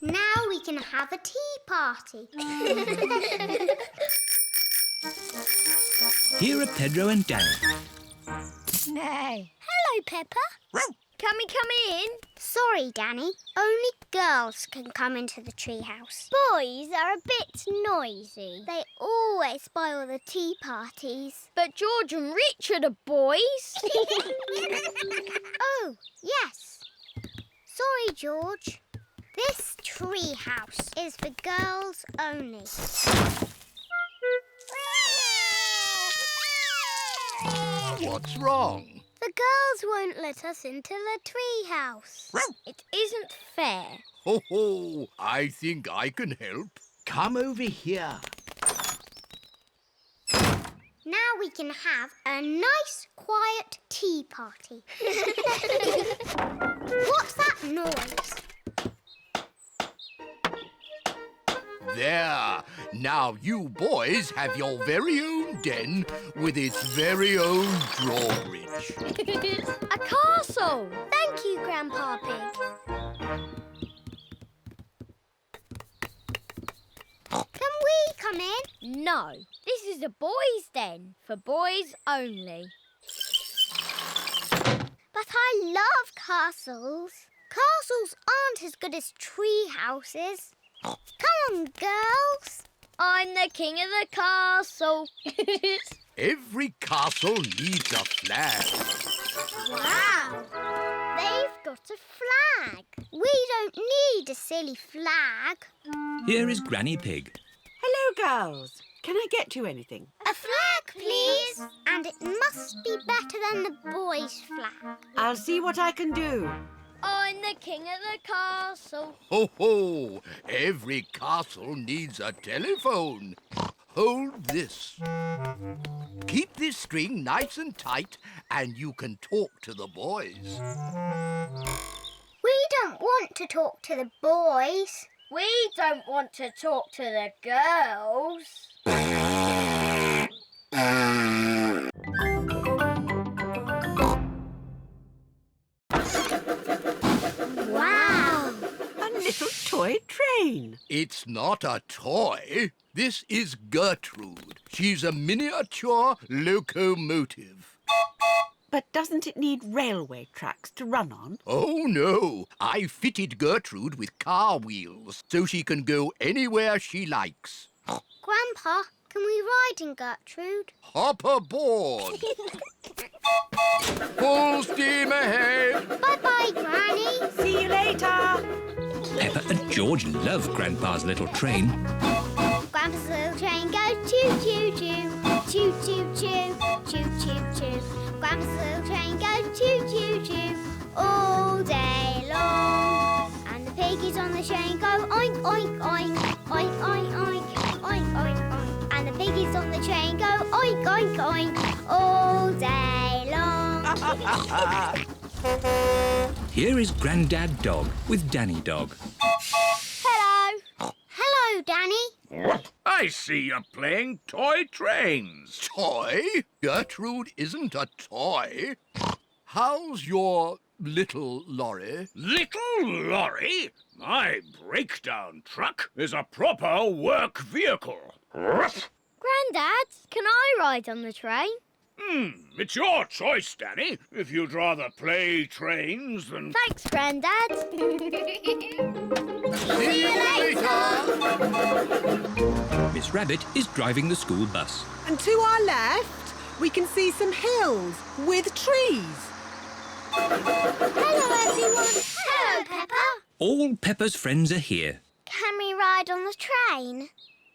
Speaker 4: Now we can have a tea party.
Speaker 5: Here are Pedro and Danny.
Speaker 4: Nay. Hello, Peppa. Can we come in? Sorry, Danny. Only girls can come into the treehouse. Boys are a bit noisy. They always spoil the tea parties. But George and Richard are boys. Oh, yes. Sorry, George. This treehouse is for girls only.
Speaker 7: What's wrong?
Speaker 4: The girls won't let us into the treehouse. It isn't fair.
Speaker 7: Ho ho! I think I can help. Come over here.
Speaker 4: Now we can have a nice, quiet tea party. What's that noise?
Speaker 7: There. Now you boys have your very own den with its very own drawbridge.
Speaker 4: A castle! Thank you, Grandpa Pig. Can we come in? No. This is a boys' den, for boys only. But I love castles. Castles aren't as good as tree houses. Come on, girls. I'm the king of the castle.
Speaker 7: Every castle needs a flag.
Speaker 4: Wow! They've got a flag. We don't need a silly flag.
Speaker 5: Here is Granny Pig.
Speaker 6: Hello, girls. Can I get you anything?
Speaker 4: A flag, please. And it must be better than the boys' flag.
Speaker 6: I'll see what I can do.
Speaker 4: I'm the king of the castle.
Speaker 7: Ho ho! Every castle needs a telephone. Hold this. Keep this string nice and tight and you can talk to the boys.
Speaker 4: We don't want to talk to the boys. We don't want to talk to the girls. Wow!
Speaker 6: A little toy train.
Speaker 7: It's not a toy. This is Gertrude. She's a miniature locomotive.
Speaker 6: But doesn't it need railway tracks to run on?
Speaker 7: Oh, no. I fitted Gertrude with car wheels so she can go anywhere she likes.
Speaker 4: Grandpa, can we ride in Gertrude?
Speaker 7: Hop aboard. Full steam ahead.
Speaker 4: Bye-bye, Granny.
Speaker 6: See you later.
Speaker 5: Peppa and George love Grandpa's little train.
Speaker 4: Grandpa's little train goes choo-choo-choo. Choo-choo-choo. Choo-choo-choo. Grandpa's little train goes choo-choo-choo. all day long. And the piggies on the train go oink, oink, oink, oink, oink, oink, oink, oink, oink. And the piggies on the train go oink, oink, oink, all day long.
Speaker 5: Here is Grandad Dog with Danny Dog.
Speaker 4: Hello. Hello, Danny.
Speaker 10: I see you're playing toy trains.
Speaker 7: Toy? Gertrude isn't a toy. How's your little lorry?
Speaker 10: Little lorry? My breakdown truck is a proper work vehicle.
Speaker 4: Grandad, can I ride on the train?
Speaker 10: It's your choice, Danny. If you'd rather play trains than...
Speaker 4: Thanks, Grandad.
Speaker 7: See you later!
Speaker 5: Miss Rabbit is driving the school bus.
Speaker 9: And to our left, we can see some hills with trees.
Speaker 4: Hello, everyone. Hello, Peppa.
Speaker 5: All Peppa's friends are here.
Speaker 4: Can we ride on the train?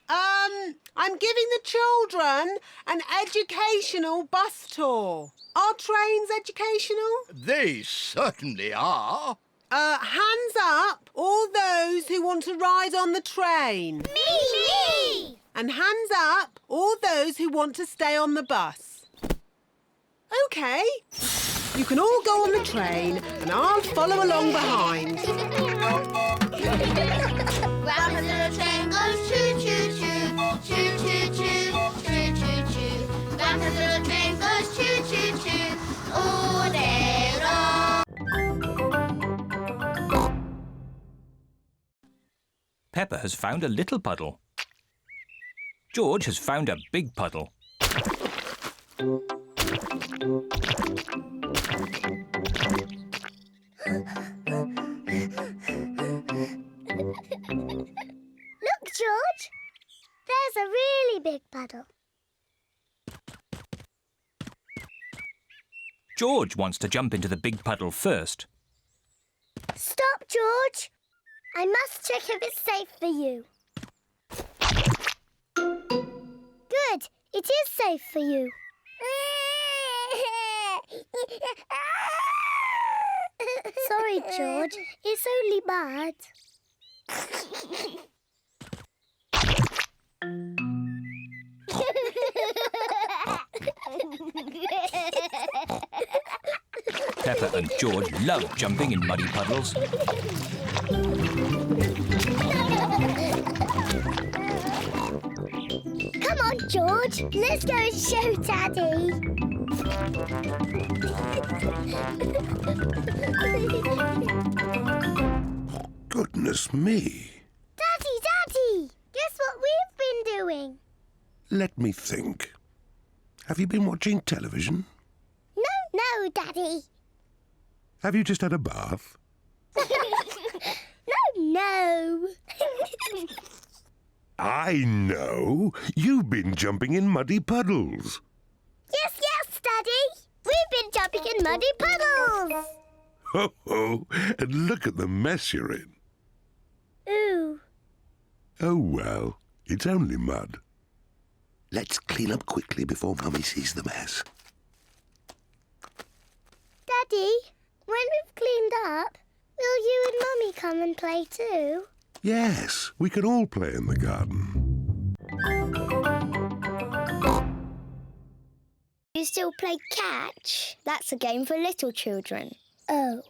Speaker 9: I'm giving the children an educational bus tour. Are trains educational?
Speaker 7: They certainly are.
Speaker 9: Hands up, all those who want to ride on the train.
Speaker 4: Me!
Speaker 9: And hands up, all those who want to stay on the bus. OK. You can all go on the train and I'll follow along behind.
Speaker 4: Grandpa's little train goes choo-choo-choo, choo-choo-choo, choo-choo-choo. Grandpa's little train goes choo-choo-choo, all day long.
Speaker 5: Peppa has found a little puddle. George has found a big puddle.
Speaker 4: Look, George. There's a really big puddle.
Speaker 5: George wants to jump into the big puddle first.
Speaker 4: Stop, George. I must check if it's safe for you. Good. It is safe for you. Sorry, George. It's only mud.
Speaker 5: Peppa and George love jumping in muddy puddles.
Speaker 4: Come on, George. Let's go and show Daddy.
Speaker 1: Goodness me.
Speaker 4: Daddy! Guess what we've been doing?
Speaker 1: Let me think. Have you been watching television?
Speaker 4: No, Daddy.
Speaker 1: Have you just had a bath?
Speaker 4: No.
Speaker 1: I know. You've been jumping in muddy puddles.
Speaker 4: Yes, Daddy. We've been jumping in muddy puddles.
Speaker 1: Ho, ho. And look at the mess you're in.
Speaker 4: Ooh.
Speaker 1: Oh, well, it's only mud. Let's clean up quickly before Mummy sees the mess.
Speaker 4: Daddy, when we've cleaned up, will you and Mummy come and play too?
Speaker 1: Yes, we can all play in the garden.
Speaker 4: You still play catch? That's a game for little children. Oh,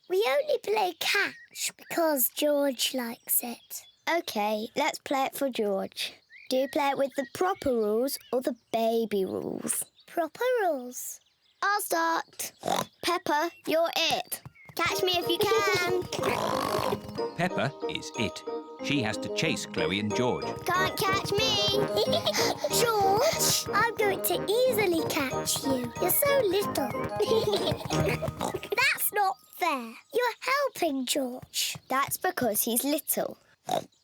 Speaker 4: we only play catch because George likes it. OK, let's play it for George. Do you play it with the proper rules or the baby rules? Proper rules. I'll start. Peppa, you're it. Catch me if you can.
Speaker 5: Peppa is it. She has to chase Chloe and George.
Speaker 4: Can't catch me. George, I'm going to easily catch you. You're so little. That's not fair. You're helping George. That's because he's little.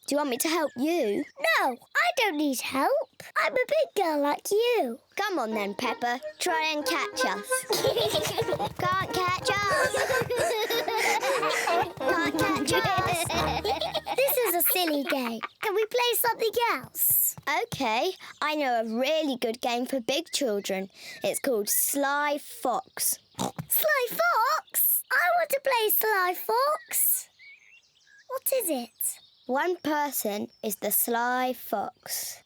Speaker 4: Do you want me to help you? No, I don't need help. I'm a big girl like you. Come on then, Peppa. Try and catch us. Can't catch us. Can't catch us. This is a silly game. Can we play something else? OK, I know a really good game for big children. It's called Sly Fox. Sly Fox? I want to play Sly Fox. What is it? One person is the Sly Fox,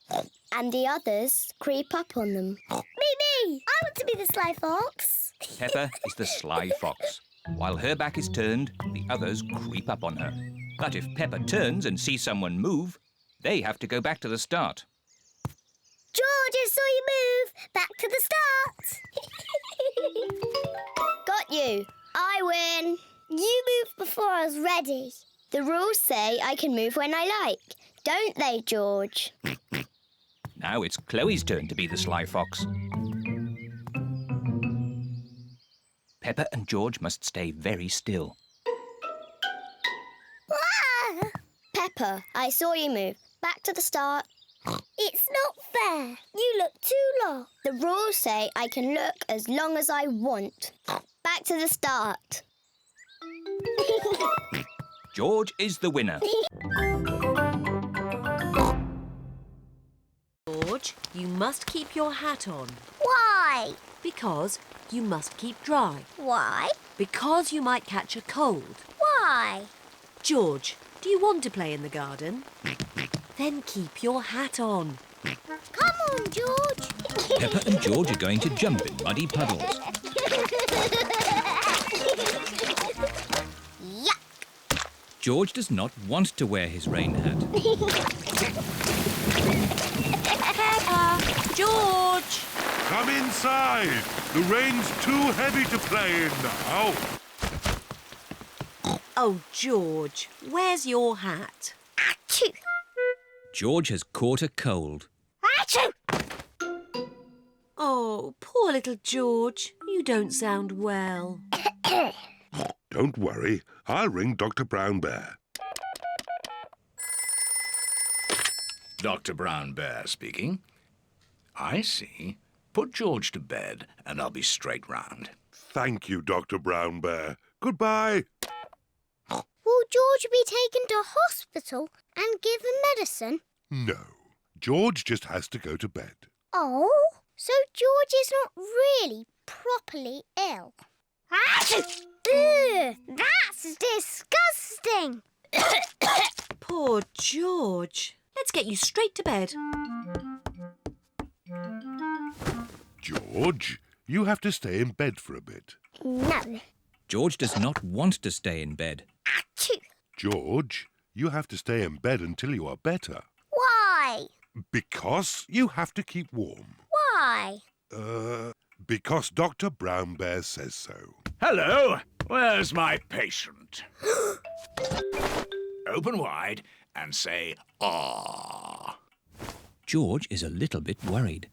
Speaker 4: and the others creep up on them. Me! I want to be the Sly Fox.
Speaker 5: Peppa is the sly fox. While her back is turned, the others creep up on her. But if Peppa turns and sees someone move, they have to go back to the start.
Speaker 4: George, I saw you move. Back to the start. Got you. I win. You moved before I was ready. The rules say I can move when I like, don't they, George?
Speaker 5: Now it's Chloe's turn to be the sly fox. Peppa and George must stay very still.
Speaker 4: Ah! Peppa, I saw you move. Back to the start. It's not fair. You look too long. The rules say I can look as long as I want. Back to the start.
Speaker 5: George is the winner.
Speaker 12: George, you must keep your hat on.
Speaker 4: Why?
Speaker 12: Because you must keep dry.
Speaker 4: Why?
Speaker 12: Because you might catch a cold.
Speaker 4: Why?
Speaker 12: George, do you want to play in the garden? Then keep your hat on.
Speaker 4: Come on, George.
Speaker 5: Peppa and George are going to jump in muddy puddles.
Speaker 4: Yuck!
Speaker 5: George does not want to wear his rain hat.
Speaker 12: Peppa! George!
Speaker 1: Come inside. The rain's too heavy to play in now.
Speaker 12: Oh, George, where's your hat?
Speaker 4: Achoo!
Speaker 5: George has caught a cold.
Speaker 4: Achoo!
Speaker 12: Oh, poor little George. You don't sound well.
Speaker 1: Don't worry. I'll ring Dr. Brown Bear.
Speaker 10: Dr. Brown Bear speaking. I see. Put George to bed and I'll be straight round.
Speaker 1: Thank you, Dr. Brown Bear. Goodbye.
Speaker 4: Will George be taken to hospital and given medicine?
Speaker 1: No. George just has to go to bed.
Speaker 4: Oh? So George is not really properly ill? Achoo! Ugh, that's disgusting!
Speaker 12: Poor George. Let's get you straight to bed.
Speaker 1: George, you have to stay in bed for a bit.
Speaker 4: No.
Speaker 5: George does not want to stay in bed.
Speaker 4: Achoo!
Speaker 1: George, you have to stay in bed until you are better.
Speaker 4: Why?
Speaker 1: Because you have to keep warm.
Speaker 4: Why?
Speaker 1: Because Dr. Brown Bear says so.
Speaker 10: Hello, where's my patient? Open wide and say, "Ah."
Speaker 5: George is a little bit worried.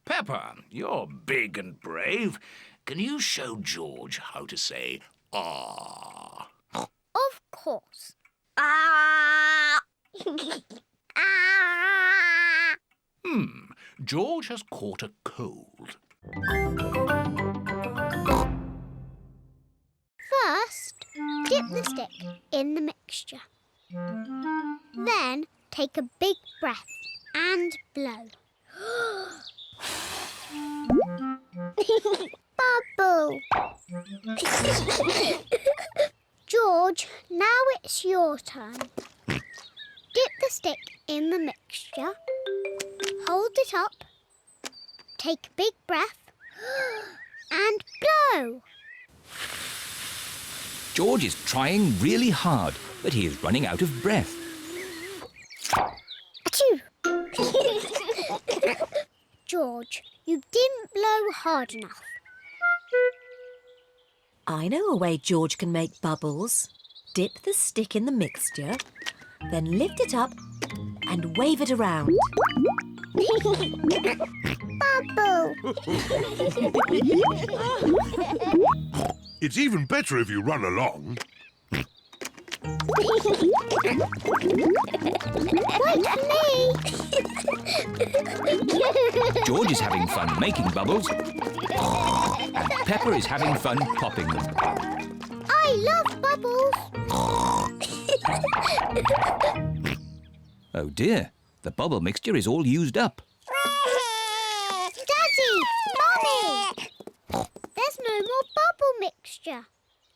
Speaker 10: Peppa, you're big and brave. Can you show George how to say, "Ah"?
Speaker 4: Of course. Ah! Ah!
Speaker 10: George has caught a cold.
Speaker 4: First, dip the stick in the mixture. Then take a big breath and blow. Bubble! George, now it's your turn. Dip the stick in the mixture. Hold it up. Take a big breath and blow.
Speaker 5: George is trying really hard, but he is running out of breath.
Speaker 4: Achoo! George, you didn't blow hard enough.
Speaker 12: I know a way George can make bubbles. Dip the stick in the mixture, then lift it up and wave it around.
Speaker 4: Bubble!
Speaker 1: It's even better if you run along.
Speaker 4: Wait for me!
Speaker 5: George is having fun making bubbles, and Peppa is having fun popping them.
Speaker 4: I love bubbles!
Speaker 5: Oh dear, the bubble mixture is all used up.
Speaker 4: Daddy! Mummy! There's no more bubble mixture.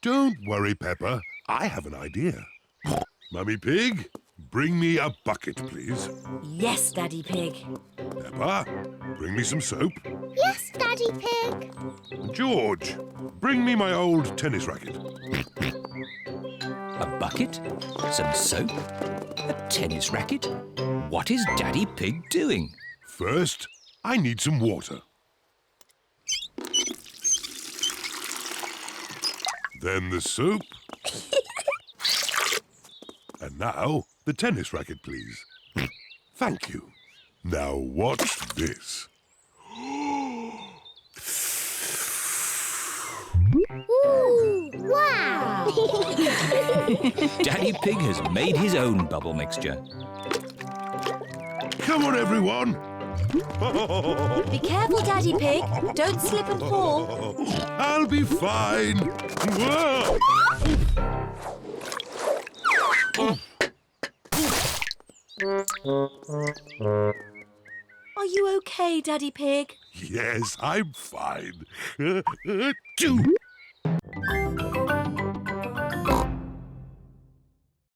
Speaker 1: Don't worry, Peppa. I have an idea. Mummy Pig, bring me a bucket, please.
Speaker 12: Yes, Daddy Pig.
Speaker 1: Peppa, bring me some soap.
Speaker 4: Yes, Daddy Pig.
Speaker 1: George, bring me my old tennis racket.
Speaker 5: A bucket? Some soap? A tennis racket? What is Daddy Pig doing?
Speaker 1: First, I need some water. Then the soap. And now, the tennis racket, please. Thank you. Now watch this.
Speaker 4: Ooh, wow!
Speaker 5: Daddy Pig has made his own bubble mixture.
Speaker 1: Come on, everyone.
Speaker 12: Be careful, Daddy Pig. Don't slip and fall.
Speaker 1: I'll be fine. Whoa!
Speaker 12: Are you okay, Daddy Pig?
Speaker 1: Yes, I'm fine. Choo!